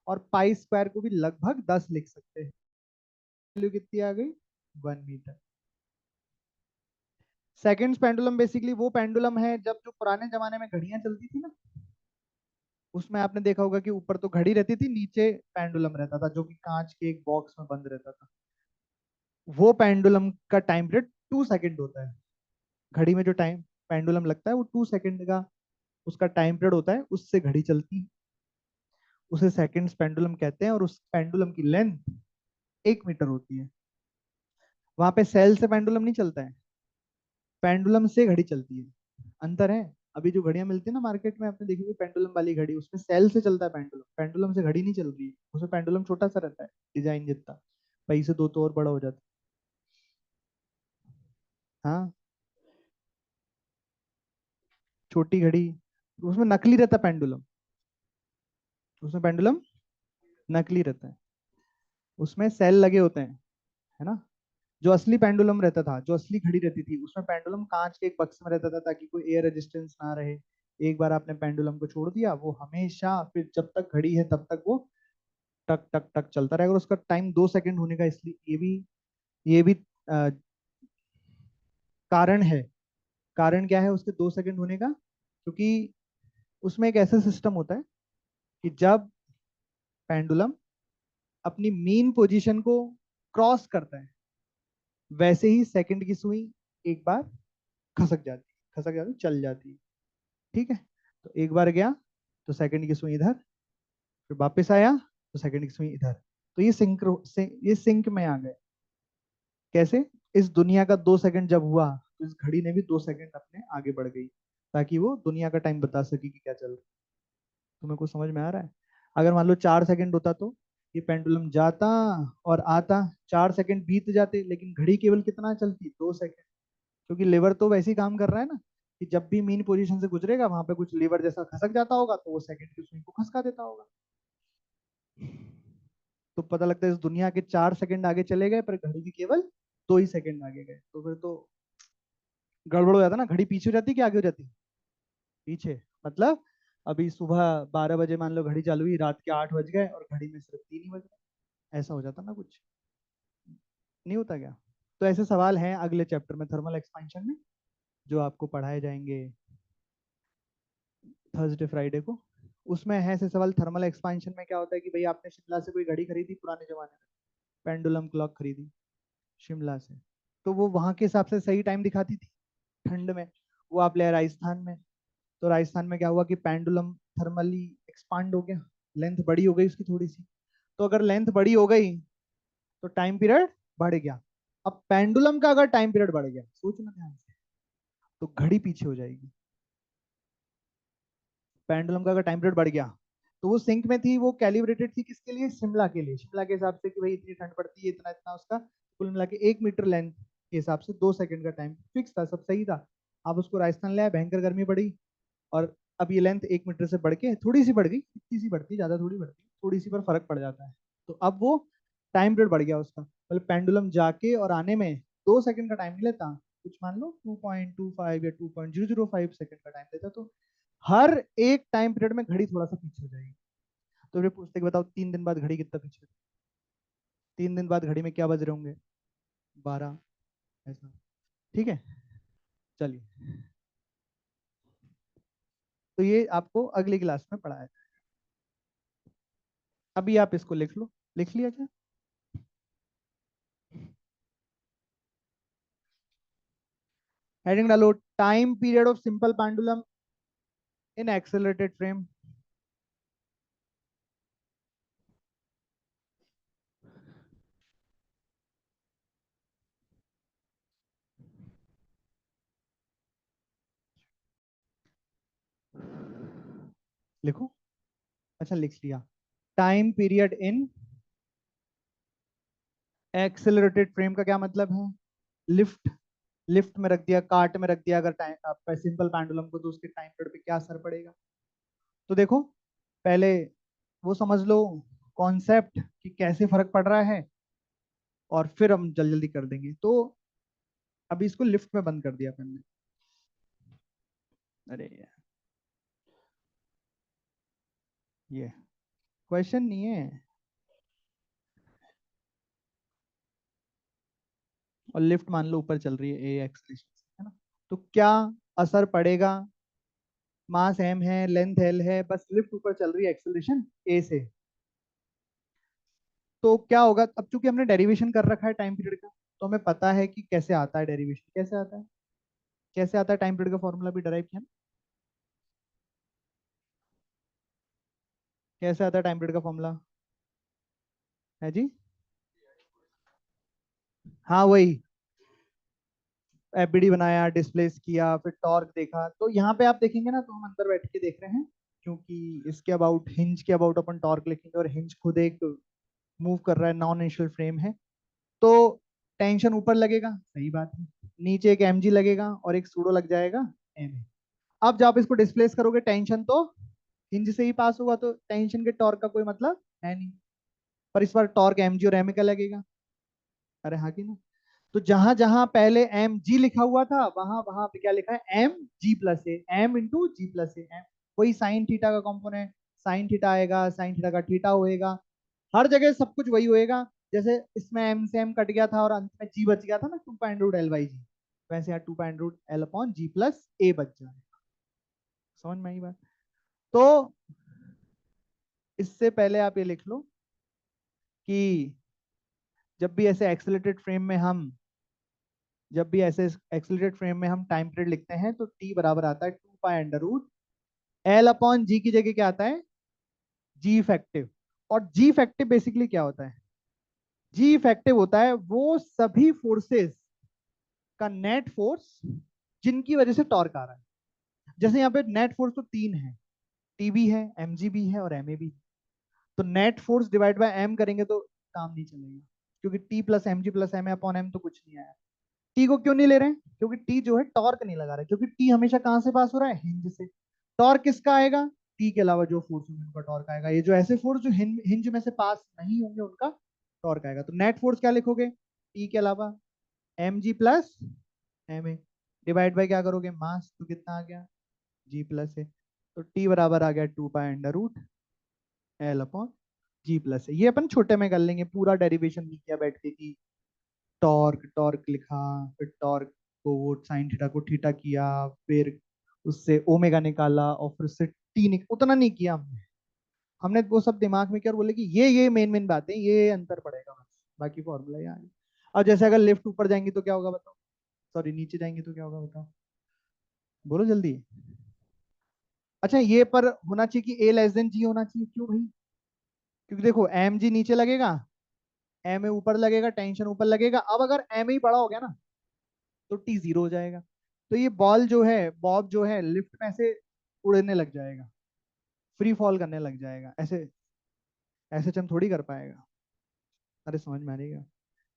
और पाई स्क्वायर को भी लगभग 10 लिख सकते हैं। वैल्यू कितनी आ गई, 1 मीटर। सेकंड्स पेंडुलम बेसिकली वो पेंडुलम है जब जो पुराने जमाने में घड़ियां चलती थी ना, उसमें आपने देखा होगा कि ऊपर तो घड़ी रहती थी, नीचे पेंडुलम रहता था जो कि कांच के एक बॉक्स में बंद रहता था। वो पेंडुलम का टाइम पीरियड 2 सेकंड होता है। घड़ी में जो टाइम पेंडुलम लगता है वो 2 सेकंड का उसका टाइम पीरियड होता है, उससे घड़ी चलती है। उसे सेकंड्स पेंडुलम कहते हैं और उस पेंडुलम की लेंथ 1 मीटर होती है। वहां पे सेल से पेंडुलम नहीं चलता है, पेंडुलम से घड़ी चलती है। अंतर है। अभी जो घड़ियां मिलती है ना मार्केट में, आपने देखी होगी पेंडुलम वाली घड़ी, उसमें सेल से चलता है पेंडुलम, पेंडुलम से घड़ी नहीं चल रही है। उसमें पेंडुलम छोटा सा रहता है, डिजाइन जितना, पई से दो तो और बड़ा हो जाता है। हाँ, छोटी घड़ी, उसमें नकली रहता है पेंडुलम, उसमें पेंडुलम नकली रहता है, उसमें सेल लगे होते हैं, है ना। जो असली पेंडुलम रहता था, जो असली घड़ी रहती थी, उसमें पेंडुलम कांच के एक बक्स में रहता था ताकि कोई एयर रेजिस्टेंस ना रहे। एक बार आपने पेंडुलम को छोड़ दिया, वो हमेशा फिर जब तक घड़ी है तब तक वो टक टक टक चलता रहेगा। और उसका टाइम 2 सेकंड होने का इसलिए ये भी कारण है। कारण क्या है उसके 2 सेकंड होने का, क्योंकि उसमें एक ऐसा सिस्टम होता है कि जब पेंडुलम अपनी मीन पोजीशन को क्रॉस करता है, वैसे ही सेकंड की सुई एक बार खसक जाती, चल जाती है। ठीक है, तो एक बार गया तो सेकंड की सुई इधर, फिर वापस आया तो सेकंड की सुई इधर, तो ये सिंक में आ गए। कैसे, इस दुनिया का 2 सेकंड जब हुआ तो इस घड़ी ने भी 2 सेकंड अपने आगे बढ़ गई, ताकि वो दुनिया का टाइम बता सके कि क्या चल रहा है। तुम्हें कुछ समझ में आ रहा है। अगर मान लो 4 सेकंड होता तो ये पेंडुलम जाता और आता, 4 सेकंड बीत जाते, लेकिन घड़ी केवल कितना चलती, 2 सेकंड। क्योंकि लेवर तो वैसे ही काम कर रहा है ना, कि जब भी मीन पोजीशन से गुजरेगा वहां पे कुछ लीवर जैसा खसक जाता होगा तो वो सेकंड की सुई को खसका देता होगा। तो पता लगता है इस दुनिया के 4 सेकंड आगे चले गए पर घड़ी के केवल 2 ही सेकंड आगे गए, तो फिर तो गड़बड़ हो जाता ना। घड़ी पीछे हो जाती कि आगे हो जाती, पीछे। मतलब अभी सुबह 12 बजे मान लो घड़ी चालू हुई, रात के 8 बज गए और घड़ी में सिर्फ 3 ही बज गए, ऐसा हो जाता ना कुछ, नहीं होता क्या। तो ऐसे सवाल हैं अगले चैप्टर में, थर्मल एक्सपेंशन में, जो आपको पढ़ाए जाएंगे थर्सडे फ्राइडे को। उसमें है ऐसे सवाल, थर्मल एक्सपेंशन में क्या होता है कि भाई आपने शिमला से कोई घड़ी खरीदी पुराने जमाने में, पेंडुलम क्लॉक खरीदी शिमला से, तो वो वहां के हिसाब से सही टाइम दिखाती थी ठंड में। वो आप ले राजस्थान में, तो राजस्थान में क्या हुआ कि पेंडुलम थर्मली एक्सपांड हो गया, लेंथ बड़ी हो गई उसकी थोड़ी सी। तो अगर लेंथ बड़ी हो गई तो टाइम पीरियड बढ़ गया। अब पेंडुलम का अगर टाइम पीरियड बढ़ गया, सोचना ध्यान से, तो घड़ी पीछे हो जाएगी। पेंडुलम का अगर टाइम पीरियड बढ़ गया, तो वो सिंक में थी, वो कैलिब्रेटेड थी किसके लिए, शिमला के लिए, शिमला के हिसाब से कि भाई इतनी ठंड पड़ती है, इतना इतना उसका कुल मिला के 1 मीटर लेंथ के हिसाब से 2 सेकंड का टाइम फिक्स था, सब सही था। आप उसको राजस्थान ले आए, भयंकर गर्मी पड़ी, और अब ये लेंथ 1 मीटर से बढ़ के थोड़ी सी बढ़ गई, इतनी सी बढ़ती, ज्यादा थोड़ी बढ़ती, थोड़ी सी पर फर्क पड़ जाता है। तो अब वो टाइम पीरियड बढ़ गया उसका, मतलब पेंडुलम जाके और आने में 2 सेकंड का टाइम नहीं लेता, कुछ मान लो 2.25 या 2.005 सेकंड का टाइम लेता, तो हर एक टाइम पीरियड में घड़ी थोड़ा सा पीछे हो जाएगी। तो फिर पूछते कि बताओ 3 दिन बाद घड़ी कितना पीछे, 3 दिन बाद घड़ी में क्या बज रहे होंगे, 12, ऐसा। ठीक है, चलिए, तो ये आपको अगली क्लास में पढ़ाया। अभी आप इसको लिख लो, लिख लिया क्या। हेडिंग डालो, time period of simple pendulum in accelerated frame. लिखो, अच्छा लिख लिया। Time period in accelerated frame का क्या मतलब है, लिफ्ट, लिफ्ट में रख दिया, कार्ट में रख दिया अगर टाइम आपका सिंपल पेंडुलम को, तो उसके टाइम पीरियड पे क्या असर पड़ेगा। तो देखो, पहले वो समझ लो, कॉन्सेप्ट कि कैसे फर्क पड़ रहा है, और फिर हम जल्दी जल्दी कर देंगे। तो अभी इसको लिफ्ट में बंद कर दिया अपन ने। अरे यार, ये क्वेश्चन नहीं है। और लिफ्ट मान लो ऊपर चल रही है ए एक्सलेशन, है ना, तो क्या असर पड़ेगा? मास एम है, लेंथ एल है, बस लिफ्ट ऊपर चल रही है एक्सेलरेशन ए से। तो क्या होगा, अब चूंकि हमने डेरिवेशन कर रखा है टाइम पीरियड का, तो हमें पता है कि कैसे आता है डेरिवेशन, कैसे आता है, कैसे आता है, टाइम पीरियड का फॉर्मूला भी डराइव किया ना? कैसे आता है टाइम पीरियड का फॉर्मूला? है जी? हाँ वही, एफबीडी बनाया, डिस्प्लेस किया, फिर टॉर्क देखा। तो यहाँ पे आप देखेंगे ना, तो हम अंदर बैठ के देख रहे हैं, क्योंकि इसके अबाउट, हिंज के अबाउट अपन टॉर्क लिखेंगे, और हिंज खुद एक मूव कर रहा है, नॉन इनिशियल फ्रेम है। तो टेंशन ऊपर लगेगा, सही बात है, नीचे एक mg लगेगा और एक सूडो लग जाएगा ma। अब जब आप इसको डिस्प्लेस करोगे, टेंशन तो हिंज से ही पास होगा, तो टेंशन के टॉर्क का कोई मतलब है नहीं। पर इस बार टॉर्क mg और ma का लगेगा। अरे हाँ कि ना? तो जहां जहां पहले एम जी लिखा हुआ था, वहां वहां पे क्या लिखा है, m g plus a, m into g plus a m. वही साइन थीटा का कॉम्पोनेंट, साइन थीटा आएगा, साइन थीटा का थीटा होएगा, हर जगह सब कुछ वही होएगा। जैसे इसमें एम से एम कट गया था और अंत में जी बच गया था ना, 2 पाई रूट एल बाई जी, वैसे यहाँ 2 pi root L upon G plus ए बच जाए। समझ में आई बात? तो इससे पहले आप ये लिख लो कि जब भी ऐसे एक्सेलरेटेड फ्रेम में हम जब भी ऐसे एक्सेलरेटेड फ्रेम में हम टाइम पीरियड लिखते हैं, तो टी बराबर आता है 2 pi under root L upon G की जगह क्या आता है, जी इफेक्टिव। और जी इफेक्टिव बेसिकली क्या होता है? जी इफेक्टिव होता है वो सभी फोर्सेस का नेट फोर्स जिनकी वजह से टॉर्क आ रहा है। जैसे यहाँ पे नेट फोर्स तो तीन है, टी भी है, एम जी भी है, और एम ए भी। तो net force divide by m करेंगे तो काम नहीं चलेगा, क्योंकि T plus m g plus m a upon m तो कुछ नहीं आया। टी को क्यों नहीं ले रहे हैं? क्योंकि टी जो है टॉर्क नहीं लगा रहा है, क्योंकि टी हमेशा कहां से पास हो रहा है, हिंज से। टॉर्क किसका आएगा? टी के अलावा जो फोर्स होंगे उनका टॉर्क आएगा। ये जो ऐसे फोर्स जो हिंज में से पास नहीं होंगे उनका टॉर्क आएगा। तो नेट फोर्स क्या लिखोगे, टी के अलावा m g plus m a, divide by क्या करोगे, मास, तो कितना आ गया, जी प्लस ए। तो टी बराबर आ गया 2 pi under root L upon G plus A. ये अपन छोटे में कर लेंगे, पूरा डेरिवेशन नहीं किया बैठ के कि टॉर्क टॉर्क लिखा, फिर टॉर्क को वो साइन थीटा को थीटा किया, फिर उससे ओमेगा निकाला, और फिर उससे उतना नहीं किया हमने। हमने वो सब दिमाग में किया और बोले कि ये मेन मेन बातें, ये अंतर पड़ेगा बस, बाकी फॉर्मूला यहाँ है। अब जैसे अगर लेफ्ट ऊपर जाएंगे तो क्या होगा बताओ, सॉरी नीचे जाएंगे तो क्या होगा बताओ, बोलो जल्दी। अच्छा, ये पर होना चाहिए कि ए लेस देन जी होना चाहिए, क्यों भाई? क्योंकि देखो एम जी नीचे लगेगा, एम ए ऊपर लगेगा, टेंशन ऊपर लगेगा। अब अगर एम ए ही बड़ा हो गया ना, तो टी जीरो हो जाएगा। तो ये बॉल जो है, बॉब जो है, लिफ्ट में ऐसे उड़ने लग जाएगा, फ्री फॉल करने लग जाएगा, ऐसे ऐसे चम थोड़ी कर पाएगा। अरे समझ में आ रही है?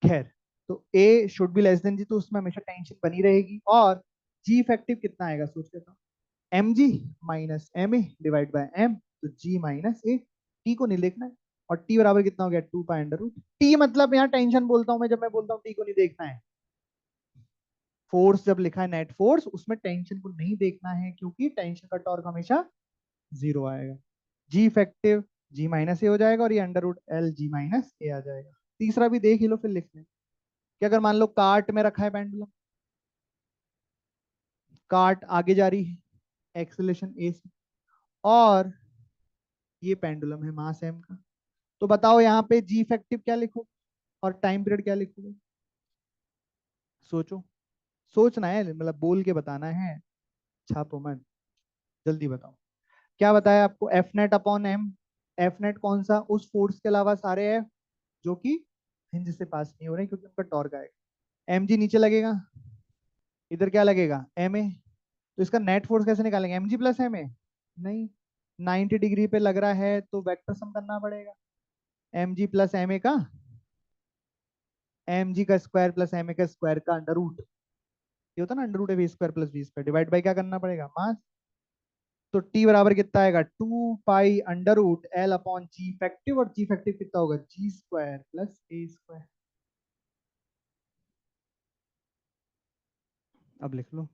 खैर, तो ए शुड बी लेस देन जी, तो उसमें हमेशा टेंशन बनी रहेगी। और जी इफेक्टिव कितना आएगा सोच के तो, m g minus m a divide by m, तो जी माइनस ए। टी को नहीं देखना है। और टी बराबर कितना हो गया, 2 पाई अंडर रूट। टी मतलब यहाँ टेंशन बोलता हूँ मैं, जब मैं बोलता हूँ टी को नहीं देखना है, फोर्स जब लिखा है नेट फोर्स, उसमें टेंशन को नहीं देखना है, क्योंकि टेंशन का टॉर्क हमेशा जीरो आएगा। जी इफेक्टिव जी माइनस ए हो जाएगा, और ये under root L G minus A आ जाएगा। तीसरा भी देख ही लो, फिर लिख लें कि अगर मान लो कार्ट में रखा है पेंडुलम, कार्ट आगे जा रही है एक्सेलेरेशन ए से, और ये पेंडुलम है मास एम का, तो बताओ यहाँ पे जी इफेक्टिव क्या लिखो और टाइम पीरियड क्या लिखोगे? सोचो, सोचना है, मतलब बोल के बताना है, छापो मत, जल्दी बताओ। क्या बताया आपको, F net upon m. F net कौन सा, उस फोर्स के अलावा सारे एफ जो कि हिंज से पास नहीं हो रहे, क्योंकि उनका टॉर्क आएगा। एम जी नीचे लगेगा, इधर क्या लगेगा, एम ए। तो इसका नेट फोर्स कैसे निकालेंगे, m g plus m a? नहीं, 90 डिग्री पे लग रहा है तो वेक्टर सम करना पड़ेगा, m g plus m a का, एम जी का स्क्वायर प्लस एम ए का स्क्वायर का अंडर रूट। ये होता है ना, अंडर रूट है v square plus v square, divide by क्या करना पड़ेगा, मास। तो टी बराबर कितना आएगा, 2 pi under root L upon G effective, और जी इफेक्टिव कितना होगा, G square plus A square. अब लिख लो।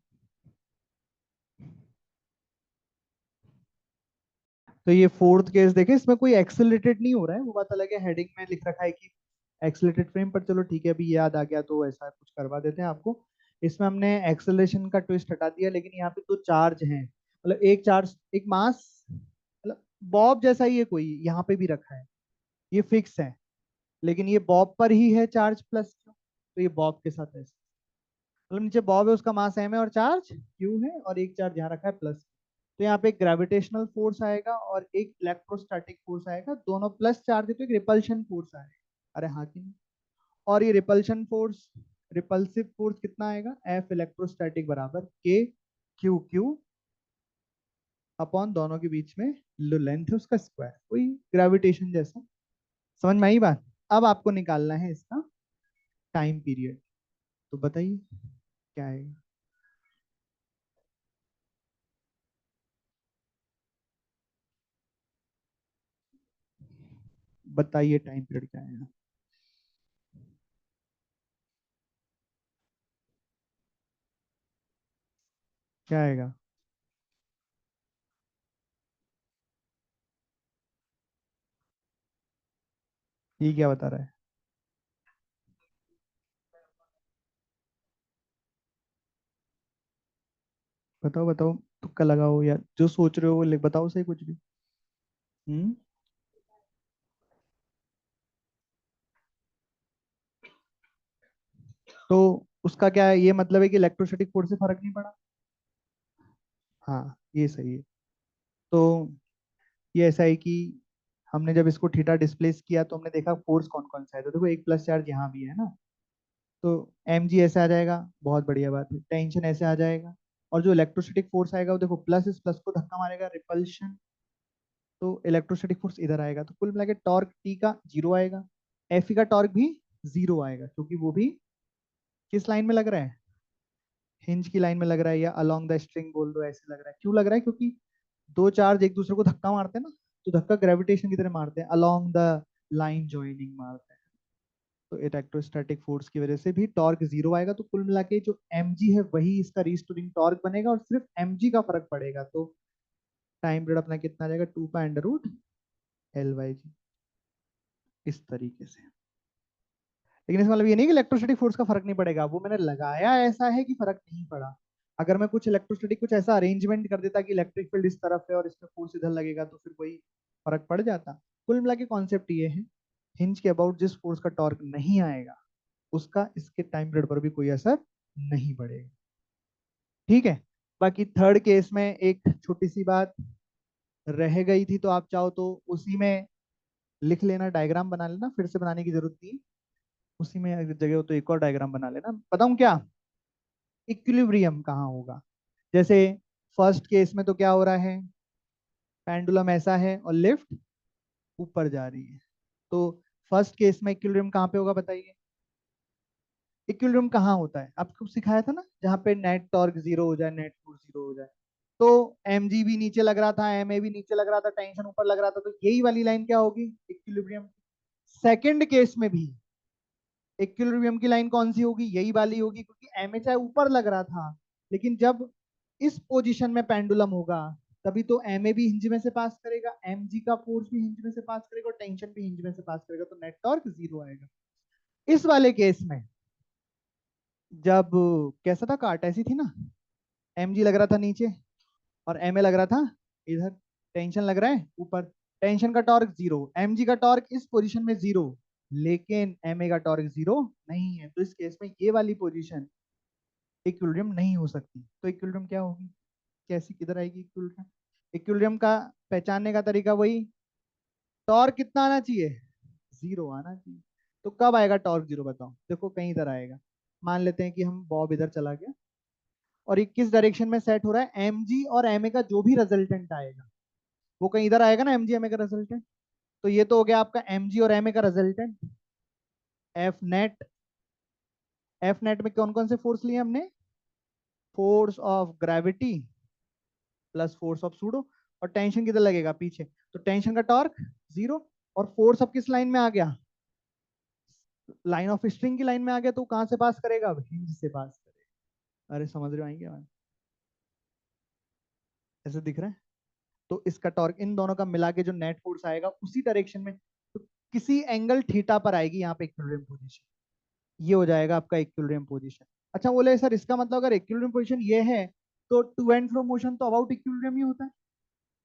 तो ये फोर्थ केस देखे, इसमें कोई एक्सेलरेटेड नहीं हो रहा है, वो बात अलग है, हेडिंग में लिख रखा है कि एक्सेलरेटेड फ्रेम, पर चलो ठीक है, अभी याद आ गया तो ऐसा कुछ करवा देते हैं आपको। इसमें हमने एक्सेलरेशन का ट्विस्ट हटा दिया, लेकिन यहाँ पे दो चार्ज हैं, मतलब एक चार्ज एक मास, मतलब बॉब जैसा ही है कोई, यहाँ पे भी रखा है, ये फिक्स है, लेकिन ये बॉब पर ही है चार्ज प्लस क्यू, तो ये बॉब के साथ है, मतलब नीचे बॉब है, उसका मास m है और चार्ज q है, और एक चार्ज यहाँ रखा है प्लस। तो यहाँ पे एक ग्रेविटेशनल फोर्स आएगा और एक इलेक्ट्रोस्टैटिक फोर्स आएगा, दोनों प्लस चार्ज है, तो एक रिपल्शन फोर्स आएगा। अरे हाँ कि नहीं। और ये रिपल्शन फोर्स, रिपल्सिव फोर्स कितना आएगा, F इलेक्ट्रोस्टैटिक बराबर K क्यू क्यू अपॉन दोनों के बीच में जो लेंथ है उसका स्क्वायर, वही ग्रेविटेशन जैसा। समझ में आई बात। अब आपको निकालना है इसका टाइम पीरियड, तो बताइए क्या आएगा। बताइए टाइम पीरियड क्या आएगा। क्या आएगा। ये क्या बता रहा है। बताओ बताओ, तुक्का लगाओ या जो सोच रहे हो वो बताओ सही कुछ भी। हम्म। तो उसका क्या है, ये मतलब है कि इलेक्ट्रोस्टैटिक फोर्स से फर्क नहीं पड़ा। हाँ ये सही है। तो ये ऐसा है कि हमने जब इसको थीटा डिस्प्लेस किया तो हमने देखा फोर्स कौन कौन सा है, तो देखो एक प्लस चार्ज यहाँ भी है ना, तो एम जी ऐसे आ जाएगा, बहुत बढ़िया बात है, टेंशन ऐसे आ जाएगा, और जो इलेक्ट्रोस्टैटिक फोर्स आएगा वो देखो प्लस इस प्लस को धक्का मारेगा, रिपल्शन, तो इलेक्ट्रोस्टैटिक फोर्स इधर आएगा, तो कुल मिला के टॉर्क टी का जीरो आएगा, एफ का टॉर्क भी जीरो आएगा, क्योंकि वो भी किस लाइन में लग रहा है, हिंज की लाइन में लग रहा है, या अलोंग द स्ट्रिंग बोल दो, ऐसे लग रहा है, क्यों लग रहा है, क्योंकि दो चार्ज एक दूसरे को धक्का मारते हैं ना, तो धक्का ग्रेविटेशन की तरह मारते हैं, अलोंग द लाइन ज्वाइनिंग मारते हैं, तो इलेक्ट्रोस्टैटिक फोर्स की वजह से भी टॉर्क जीरो आएगा, तो कुल मिला के जो mg है वही इसका रीस्टोरिंग टॉर्क बनेगा, और सिर्फ mg का फर्क पड़ेगा, तो टाइम पीरियड अपना कितना आ जाएगा, 2 पाई अंडर रूट L/g, इस तरीके से। लेकिन इसका मतलब ये नहीं कि इलेक्ट्रोस्टैटिक फोर्स का फर्क नहीं पड़ेगा, वो मैंने लगाया ऐसा है कि फर्क नहीं पड़ा। अगर मैं कुछ इलेक्ट्रोस्टैटिक कुछ ऐसा अरेंजमेंट कर देता कि इलेक्ट्रिक फील्ड इस तरफ है और इसमें फोर्स इधर लगेगा, तो फिर कोई फर्क पड़ जाता। कुल मिला के कॉन्सेप्ट ये है, हिंज के अबाउट जिस फोर्स का टॉर्क नहीं आएगा उसका इसके टाइम पीरियड पर भी कोई असर नहीं पड़ेगा। ठीक है। बाकी थर्ड केस में एक छोटी सी बात रह गई थी, तो आप चाहो तो उसी में लिख लेना, डायग्राम बना लेना, फिर से बनाने की जरूरत नहीं, उसी में अगर जगह हो तो एक और डायग्राम बना लेना। बताऊं क्या, इक्विलिब्रियम कहाँ होगा। जैसे फर्स्ट केस में तो क्या हो रहा है, पेंडुलम ऐसा है और लिफ्ट ऊपर जा रही है, तो फर्स्ट केस में इक्विलिब्रियम कहाँ पे होगा बताइए। इक्विलिब्रियम कहाँ होता है, आपको सिखाया था ना, जहाँ पे नेट टॉर्क जीरो हो जाए, नेट फोर्स जीरो हो जाए, तो एम जी भी नीचे लग रहा था, एम ए भी नीचे लग रहा था, टेंशन ऊपर लग रहा था, तो यही वाली लाइन क्या होगी, इक्विलिब्रियम। सेकंड केस में भी इक्विलिब्रियम की लाइन कौन सी होगी, यही वाली होगी, क्योंकि एम एच आई ऊपर लग रहा था, लेकिन जब इस पोजीशन में पेंडुलम होगा तभी तो एम ए भी हिंज में से पास करेगा, एम जी का फोर्स भी हिंज में से पास करेगा, और टेंशन भी हिंज में से पास करेगा, तो नेट टॉर्क जीरो आएगा। इस वाले केस में जब कैसा था, काट ऐसी थी ना, एम जी लग रहा था नीचे और एम ए लग रहा था इधर, टेंशन लग रहा है ऊपर, टेंशन का टॉर्क जीरो, एम जी का टॉर्क इस पोजीशन में जीरो, लेकिन एम ए का टॉर्क जीरो नहीं है, तो इस केस में ये वाली पोजीशन इक्विलिब्रियम नहीं हो सकती, तो इक्विलिब्रियम क्या होगी, कैसी किधर आएगी इक्विलिब्रियम। इक्विलिब्रियम का पहचानने का तरीका वही, टॉर्क कितना आना चाहिए, जीरो आना चाहिए। तो कब आएगा टॉर्क जीरो बताओ, देखो कहीं इधर आएगा, मान लेते हैं कि हम बॉब इधर चला गया, और ये किस डायरेक्शन में सेट हो रहा है, एम जी और एम ए का जो भी रिजल्टेंट आएगा वो कहीं इधर आएगा ना, एम जी एम ए का रिजल्टेंट, तो ये तो हो गया आपका एम जी और एम ए का resultant. F net, F net में कौन कौन से फोर्स लिए हमने, force of gravity plus force of pseudo, और टेंशन किधर लगेगा, पीछे, तो टेंशन का टॉर्क जीरो, और फोर्स अब किस लाइन में आ गया, लाइन ऑफ स्ट्रिंग की लाइन में आ गया, तो कहां से पास करेगा, अब हिंज से पास करेगा। अरे समझ रहे हो क्या, ऐसे दिख रहा है। तो इसका टॉर्क इन दोनों का मिला के जो नेट फोर्स आएगा उसी डायरेक्शन में, तो किसी एंगल थीटा पर आएगी यहाँ पे इक्विलिब्रियम पोजीशन, ये हो जाएगा आपका इक्विलिब्रियम पोजीशन। अच्छा बोले सर इसका मतलब अगर इक्विलिब्रियम पोजीशन ये है, तो टू एंड फ्रो मोशन तो अबाउट इक्विलिब्रियम ही होता है,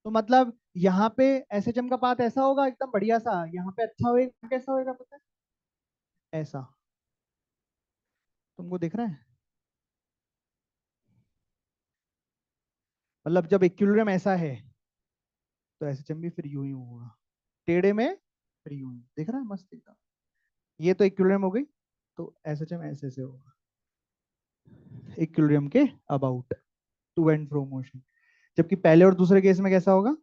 तो मतलब यहाँ पे एसएचएम का पाथ ऐसा होगा एकदम बढ़िया सा, यहाँ पे अच्छा होएगा, कैसा होएगा पता है, ऐसा, तुमको दिख रहा है, मतलब जब इक्विलिब्रियम ऐसा है तो एसएचएम भी फिर यूं ही होगा, टेढ़े में फिर यूं ही, दिख रहा है मस्त एकदम, ये तो इक्विलिब्रियम हो गई, तो एसएचएम ऐसे ऐसे होगा इक्विलिब्रियम के about, to and fro motion. जबकि पहले और दूसरे केस में कैसा होगा,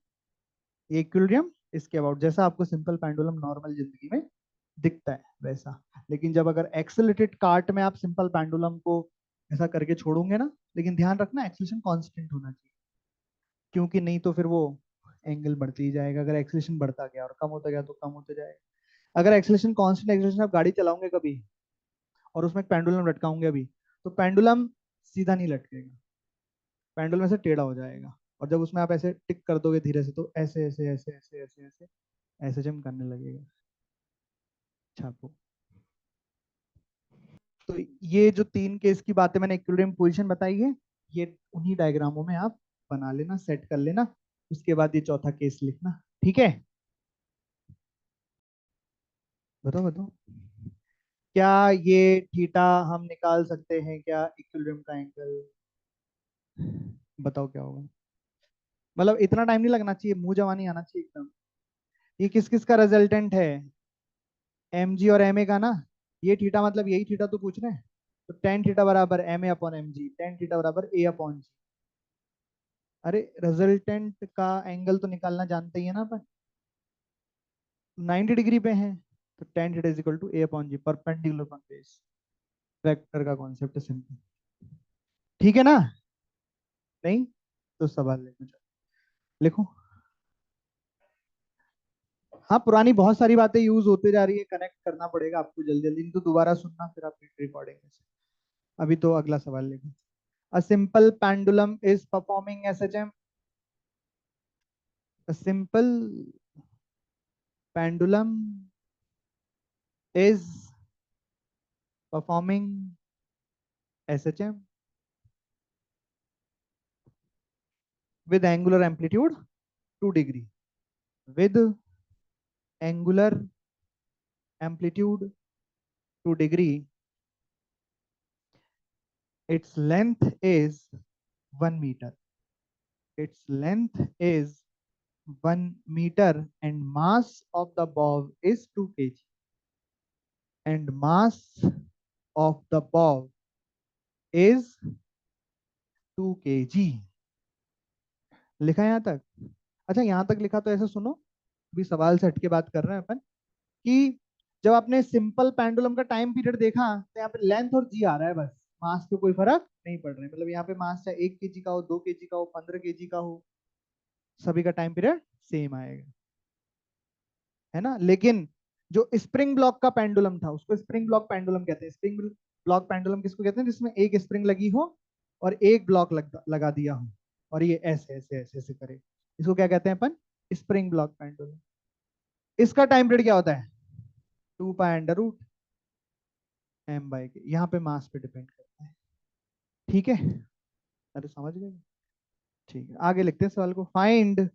ये इक्विलिब्रियम इसके अबाउट, जैसा आपको सिंपल पेंडुलम नॉर्मल जिंदगी में दिखता है वैसा। लेकिन जब अगर एक्सेलरेटेड कार्ट में आप सिंपल पेंडुलम को ऐसा करके छोड़ोगे ना, लेकिन ध्यान रखना एक्सेलेरेशन कांस्टेंट होना चाहिए, क्योंकि नहीं तो फिर वो एंगल बढ़ती ही जाएगा, अगर एक्सेलेरेशन बढ़ता गया और कम होता गया तो कम होते जाएगा। अगर एक्सेलेरेशन कांस्टेंट एक्सेलेरेशन आप गाड़ी चलाओगे कभी और उसमें एक पेंडुलम लटकाओगे अभी, तो पेंडुलम सीधा नहीं लटकेगा, पेंडुलम से टेढ़ा हो जाएगा, और जब उसमें आप ऐसे टिक कर दोगे धीरे से, तो ऐसे ऐसे ऐसे ऐसे ऐसे ऐसे ऐसे जम करने लगेगा छापो। तो ये जो तीन केस की बातें मैंने इक्विलिब्रियम पोजीशन बताई है, ये उन्हीं डायग्रामों में आप बना लेना, सेट कर लेना, उसके बाद ये चौथा केस लिखना, ठीक है। बताओ बताओ, क्या ये थीटा हम निकाल सकते हैं क्या इक्विलिब्रियम का एंगल, बताओ क्या होगा, मतलब इतना टाइम नहीं लगना चाहिए, मुंह जवानी आना चाहिए एकदम। ये किस किस का रिजल्टेंट है, एम जी और एम ए का ना, ये थीटा मतलब यही थीटा तो पूछ रहे हैं, तो टेन थीटा बराबर m a upon m g, tan theta बराबर ए अपॉन जी। अरे रिजल्टेंट का एंगल तो निकालना जानते ही है ना अपन, 90 डिग्री पे है, तो ten theta is equal to a upon g, perpendicular from base, vector का कॉन्सेप्ट है सिंपल, ठीक है ना, नहीं तो सवाल लिखो, लिखो। हाँ पुरानी बहुत सारी बातें यूज होते जा रही है, कनेक्ट करना पड़ेगा आपको जल्दी जल्दी, नहीं तो दोबारा सुनना फिर आप रिकॉर्डिंग में से। अभी तो अगला सवाल लिखो, a simple pendulum is performing SHM, a simple pendulum is performing SHM with angular amplitude 2 degree, with angular amplitude 2 degree, its length is 1 meter, its length is 1 meter, and mass of the bob is 2 kg, and mass of the bob is 2 kg। लिखा है यहाँ तक, अच्छा यहाँ तक लिखा तो ऐसे सुनो, अभी सवाल से हटके बात कर रहे हैं अपन, कि जब आपने सिंपल पेंडुलम का टाइम पीरियड देखा, तो यहाँ पे लेंथ और जी आ रहा है बस, मास पे कोई फर्क नहीं पड़ रहा है, मतलब यहाँ पे मास चाहे 1 kg का हो, 2 kg का हो, 15 kg का हो, सभी का टाइम पीरियड सेम आएगा, है ना। लेकिन जो स्प्रिंग ब्लॉक का पेंडुलम था उसको स्प्रिंग ब्लॉक पेंडुलम कहते हैं, स्प्रिंग ब्लॉक पेंडुलम किसको कहते हैं, जिसमें एक स्प्रिंग लगी हो और एक ब्लॉक लगा दिया हो, और ये ऐसे ऐसे ऐसे ऐसे करे, इसको क्या कहते हैं अपन, स्प्रिंग ब्लॉक पेंडुलम। इसका टाइम पीरियड क्या होता है, 2 पाई अंडर रूट m/k, यहाँ पे मास पे डिपेंड करता है, ठीक है। अरे समझ गए, ठीक है आगे लिखते हैं सवाल को, फाइंड,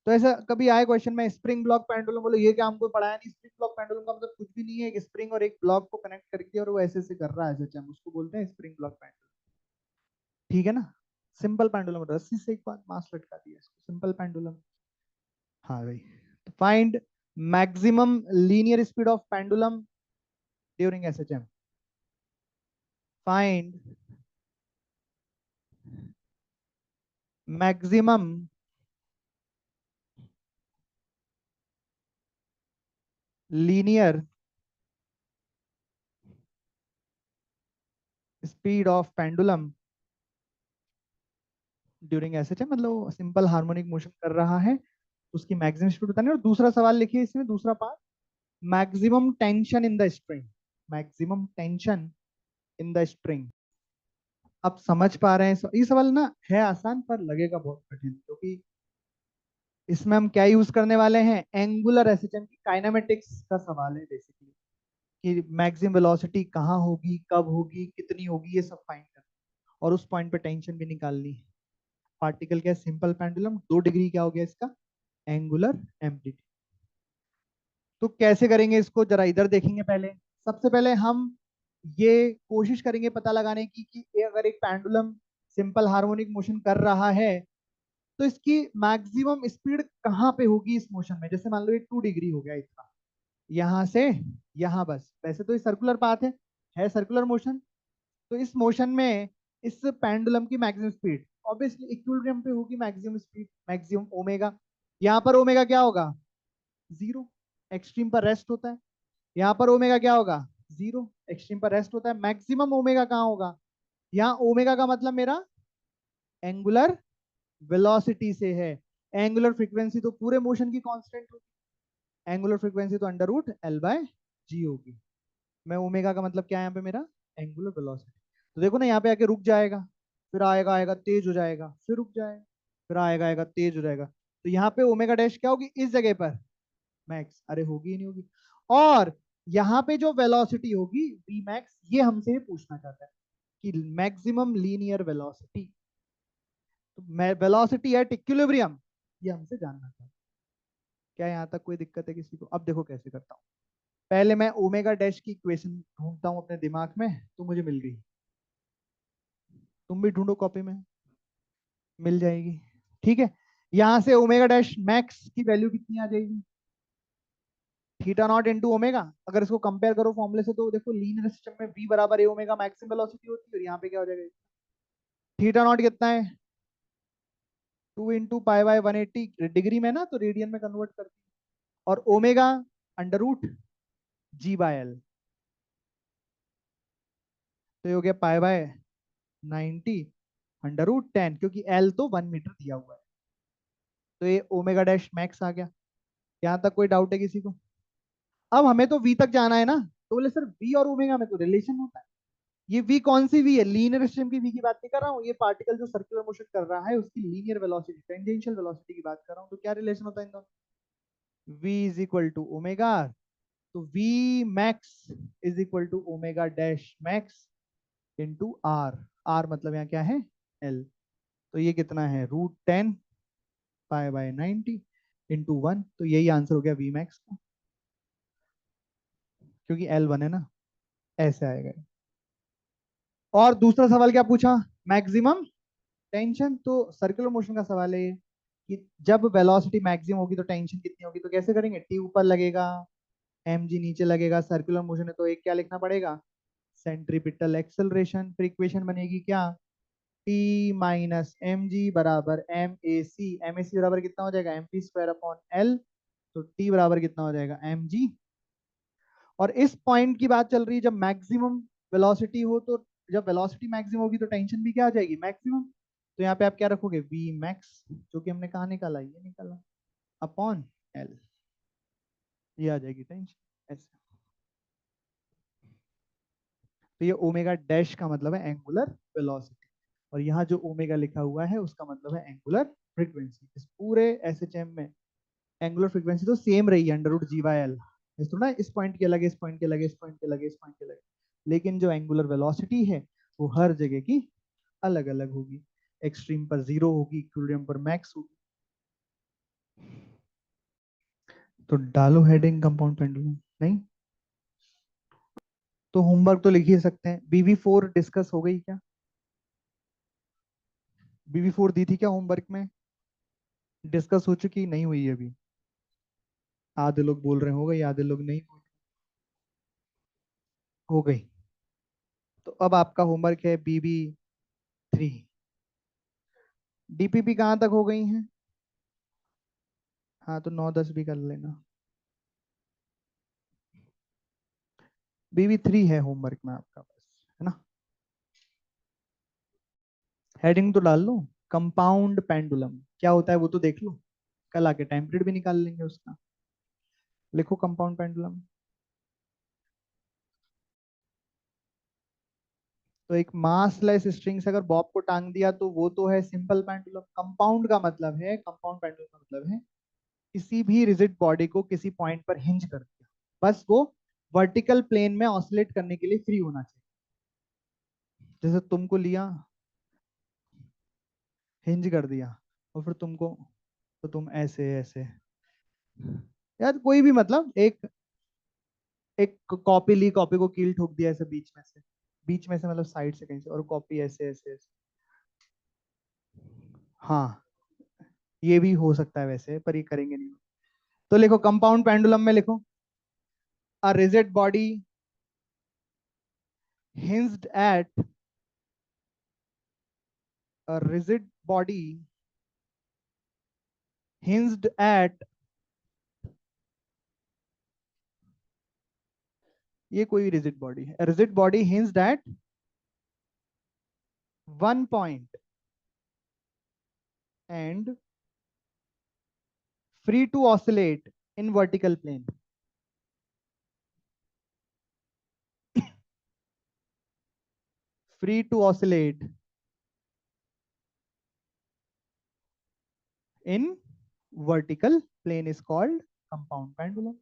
तो ऐसा कभी आए क्वेश्चन में स्प्रिंग ब्लॉक पेंडुलम, बोलो ये क्या हमको पढ़ाया नहीं, स्प्रिंग ब्लॉक पेंडुलम का मतलब कुछ भी नहीं है, एक स्प्रिंग और एक ब्लॉक को कनेक्ट करके और वो ऐसे ऐसे कर रहा है, सच हम उसको बोलते हैं स्प्रिंग ब्लॉक पेंडुलम, ठीक है ना। सिंपल पेंडुलम, रस्सी से एक बार मास लटका दिया, इसको सिंपल पेंडुलम। हाँ भाई, तो find maximum linear speed of pendulum during SHM, find maximum linear speed of pendulum during SHM, मतलब सिंपल हार्मोनिक मोशन कर रहा है तो उसकी मैक्सिमम स्पीड बतानी है। और दूसरा सवाल लिखिए इसमें, दूसरा part, maximum tension in the string, maximum tension in the string. आप समझ पा रहे हैं? ये सवाल ना है आसान पर लगेगा बहुत कठिन, क्योंकि इसमें हम क्या यूज करने वाले हैं, एंगुलर एसएचएम की काइनेमेटिक्स का सवाल है बेसिकली, कि मैक्सिमम वेलोसिटी कहाँ होगी, कब होगी, कितनी होगी, ये सब फाइंड करना, और उस पॉइंट पे टेंशन भी निकालनी है। पार्टिकल क्या है, सिंपल पेंडुलम, 2 डिग्री क्या हो गया इसका, एंगुलर एम्पलीट्यूड। तो कैसे करेंगे इसको, जरा इधर देखेंगे पहले। सबसे पहले हम ये कोशिश करेंगे पता लगाने की कि अगर एक पेंडुलम सिंपल हार्मोनिक मोशन कर रहा है तो इसकी मैक्सिमम स्पीड कहाँ पे होगी इस मोशन में। जैसे मान लो ये 2 डिग्री हो गया इतना, यहाँ से यहाँ, बस वैसे तो ये सर्कुलर पाथ है सर्कुलर मोशन। तो इस मोशन में इस पेंडुलम की मैक्सिमम स्पीड ऑब्वियसली इक्विलिब्रियम पे होगी, मैक्सिमम स्पीड, मैक्सिमम ओमेगा। यहाँ पर ओमेगा क्या होगा, 0, एक्सट्रीम पर रेस्ट होता है। यहाँ पर ओमेगा क्या होगा, 0, एक्सट्रीम पर रेस्ट होता है। मैक्सिमम ओमेगा कहाँ होगा, यहाँ ओमेगा का मतलब मेरा एंगुलर वेलोसिटी से है। एंगुलर फ्रीक्वेंसी तो पूरे मोशन की कांस्टेंट होगी, एंगुलर फ्रीक्वेंसी तो अंडर रूट एल बाय जी होगी। मैं ओमेगा का मतलब क्या है यहाँ पे मेरा, एंगुलर वेलोसिटी। तो देखो ना, यहाँ पे आके रुक जाएगा, फिर आएगा आएगा तेज हो जाएगा, फिर रुक जाएगा, फिर आएगा आएगा तेज हो जाएगा। तो यहाँ पे ओमेगा डैश क्या होगी इस जगह पर, मैक्स, अरे होगी ही नहीं होगी। और यहाँ पे जो वेलोसिटी होगी वी मैक्स, ये हमसे ये पूछना चाहता है कि maximum linear velocity, velocity at equilibrium, ये हमसे जानना चाहता है। क्या यहाँ तक कोई दिक्कत है किसी को? अब देखो कैसे करता हूँ। पहले मैं ओमेगा डैश की इक्वेशन ढूंढता हूँ अपने दिमाग में, तो मुझे मिल गई। तुम भी ढूंढो कॉपी में, मिल जाएगी। ठीक है, यहां से ओमेगा डैश मैक्स की वैल्यू कितनी आ जाएगी, थीटा नॉट इंटू ओमेगा। अगर इसको कंपेयर करो फॉर्मूले से तो देखो लीनियर सिस्टम में v बराबर ए ओमेगा मैक्सिमम वेलोसिटी होती है, और यहाँ पे क्या हो जाएगा, थीटा नॉट कितना है, 2 इंटू पाई बाय 180, डिग्री में ना तो रेडियन में कन्वर्ट करती है, और omega under root ji by L. तो ये हो गया पाई बाय 90 अंडर रूट 10, क्योंकि एल तो 1 मीटर दिया हुआ है। तो ये ओमेगा डैश मैक्स आ गया। यहाँ तक कोई डाउट है किसी को? अब हमें तो वी तक जाना है ना, तो बोले सर वी और ओमेगा में तो रिलेशन होता है। ये वी कौन सी वी है, लीनियर सिस्टम की वी की बात नहीं कर रहा हूँ, ये पार्टिकल जो सर्कुलर मोशन कर रहा है उसकी लीनियर वेलोसिटी, टेंजेंशियल वेलोसिटी की बात कर रहा हूँ। तो क्या रिलेशन होता है इन दोनों, v is equal to omega. तो v max is equal to omega dash max into r, r मतलब यहाँ क्या है, एल। तो ये कितना है, √10 पाई बाय 90 इंटू 1। तो यही आंसर हो गया वी मैक्स का, क्योंकि एल 1 है ना, ऐसे आएगा। और दूसरा सवाल क्या पूछा, मैक्सिमम टेंशन। तो सर्कुलर मोशन का सवाल है ये, कि जब वेलोसिटी मैक्सिमम होगी तो टेंशन कितनी होगी। तो कैसे करेंगे, टी ऊपर लगेगा, एम जी नीचे लगेगा, सर्कुलर मोशन है तो एक क्या लिखना पड़ेगा, सेंट्रीपिटल एक्सेलरेशन। फिर इक्वेशन बनेगी क्या, टी माइनस एम जी बराबर m A C. M A सी बराबर कितना हो जाएगा, m p square upon l. तो टी बराबर कितना हो जाएगा, एम जी। और इस पॉइंट की बात चल रही है जब मैक्सिमम वेलोसिटी हो, तो जब वेलोसिटी मैक्सिमम होगी तो टेंशन भी क्या आ जाएगी, मैक्सिमम। तो यहाँ पे आप क्या रखोगे, वी मैक्स, जो कि हमने कहा निकाला, ये निकाला, अपॉन एल, ये आ जाएगी टेंशन ऐसे। तो ये ओमेगा डैश का मतलब है एंगुलर वेलोसिटी, और यहाँ जो ओमेगा लिखा हुआ है उसका मतलब है एंगुलर फ्रीक्वेंसी। इस पूरे एसएचएम में एंगुलर फ्रीक्वेंसी तो सेम रही है, under root ji by l. इस थोड़ा इस पॉइंट के अलग, इस पॉइंट के अलग, इस पॉइंट के अलग, इस पॉइंट के अलग, लेकिन जो एंगुलर वेलोसिटी है वो हर जगह की अलग अलग होगी। एक्सट्रीम पर 0 होगी, इक्विलिब्रियम पर मैक्स होगी। तो डालो हेडिंग कंपाउंड पेंडुलम, नहीं तो होमवर्क तो लिख ही सकते हैं। BV4 डिस्कस हो गई क्या, BV4 दी थी क्या होमवर्क में, डिस्कस हो चुकी, नहीं हुई है अभी? आधे लोग बोल रहे हो गई, आधे लोग नहीं बोल हो गई। तो अब आपका होमवर्क है BB3। DPP कहाँ तक हो गई है, हाँ तो 9-10 भी कर लेना। BB3 है होमवर्क में आपका, बस है ना। हेडिंग तो डाल लो। कंपाउंड पेंडुलम क्या होता है वो तो देख लो, कल आके टाइम पीरियड भी निकाल लेंगे उसका। लिखो कंपाउंड पेंडुलम। तो एक मासलेस स्ट्रिंग से अगर बॉब को टांग दिया तो वो तो है सिंपल पेंडुलम। कंपाउंड का मतलब है, कंपाउंड पेंडुलम का मतलब है किसी भी रिजिड बॉडी को किसी पॉइंट पर हिंज कर दिया, बस वो वर्टिकल प्लेन में ऑसिलेट करने के लिए फ्री होना चाहिए। जैसे तुमको लिया, हिंज कर दिया, और फिर तुमको, तो तुम ऐसे ऐसे, यार कोई भी मतलब एक एक कॉपी ली, कॉपी को कील ठोक दिया ऐसे बीच में से, बीच में से मतलब साइड से कहीं से, और कॉपी ऐसे ऐसे ऐसे। हाँ, ये भी हो सकता है वैसे, पर ये करेंगे नहीं। तो लिखो कंपाउंड पेंडुलम में लिखो, a rigid body hinged at a rigid body hinged at, ये कोई रिजिड बॉडी है, rigid body hinged at one point and free to oscillate in vertical plane, free to oscillate in vertical plane is called compound pendulum।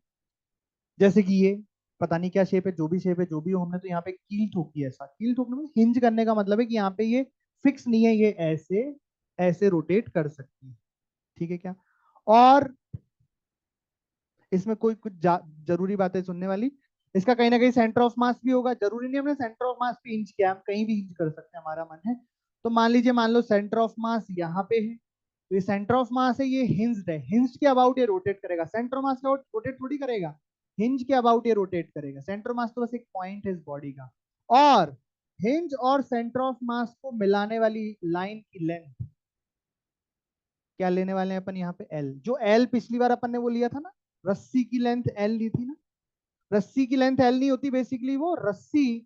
जैसे कि ये पता नहीं क्या shape है, जो भी शेप है जो भी हो, हमने तो यहाँ पे कील ठोकी है, ऐसा कील ठोकने में हिंज करने का मतलब है कि यहाँ पे ये फिक्स नहीं है, ये ऐसे ऐसे रोटेट कर सकती है, ठीक है क्या। और इसमें कोई कुछ जरूरी बातें सुनने वाली, इसका कहीं ना कहीं सेंटर ऑफ मास भी होगा, जरूरी नहीं हमने सेंटर ऑफ मास पे इंच किया, हम कहीं भी इंच कर सकते हैं, हमारा मन है। तो मान लीजिए, मान लो सेंटर ऑफ मास यहाँ पे है, तो ये सेंटर ऑफ मास है, ये हिंज्ड है, हिंज के अबाउट ये रोटेट करेगा, सेंटर ऑफ मास के अबाउट रोटेट थोड़ी करेगा, हिंज के अबाउट ये रोटेट करेगा। सेंटर ऑफ मास तो बस एक पॉइंट है इस बॉडी का। और हिंज और सेंटर ऑफ मास को मिलाने वाली लाइन की लेंथ क्या लेने वाले हैं अपन यहाँ पे, एल। जो एल पिछली बार अपन ने वो लिया था ना, रस्सी की लेंथ एल ली थी ना। रस्सी की लेंथ एल नहीं होती, बेसिकली वो रस्सी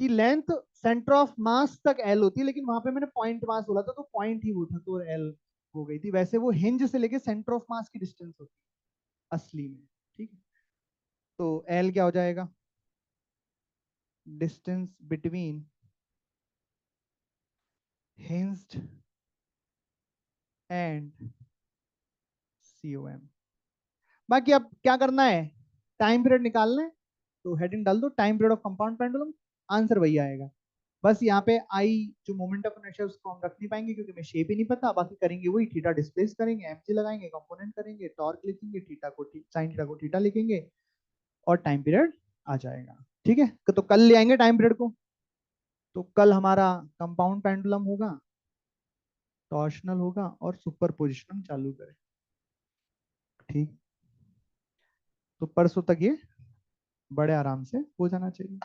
की लेंथ सेंटर ऑफ मास तक एल होती है, लेकिन वहां पे मैंने पॉइंट मास बोला था तो पॉइंट ही वो था, तो एल हो गई थी। वैसे वो हिंज से लेके सेंटर ऑफ मास की डिस्टेंस होती है असली में, ठीक है। तो एल क्या हो जाएगा, distance between hinged and COM. बाकी अब क्या करना है, टाइम पीरियड निकालना है, तो हेडिंग डाल दो time period of compound pendulum, answer वही आएगा। बस यहाँ पे आई जो मोमेंट ऑफ इनर्शिया उसको हम रख नहीं पाएंगे क्योंकि हमें शेप ही नहीं पता, बाकी करेंगे वही, थीटा डिस्प्लेस करेंगे, एमजी लगाएंगे, कंपोनेंट करेंगे, टॉर्क लिखेंगे, थीटा को साइन थीटा को थीटा लिखेंगे, और टाइम पीरियड आ जाएगा, ठीक है। तो कल ले आएंगे टाइम पीरियड को। तो कल हमारा कंपाउंड पेंडुलम होगा, टॉर्शनल होगा, और सुपर पोजिशन चालू करें, ठीक। तो परसों तक ये बड़े आराम से हो जाना चाहिए।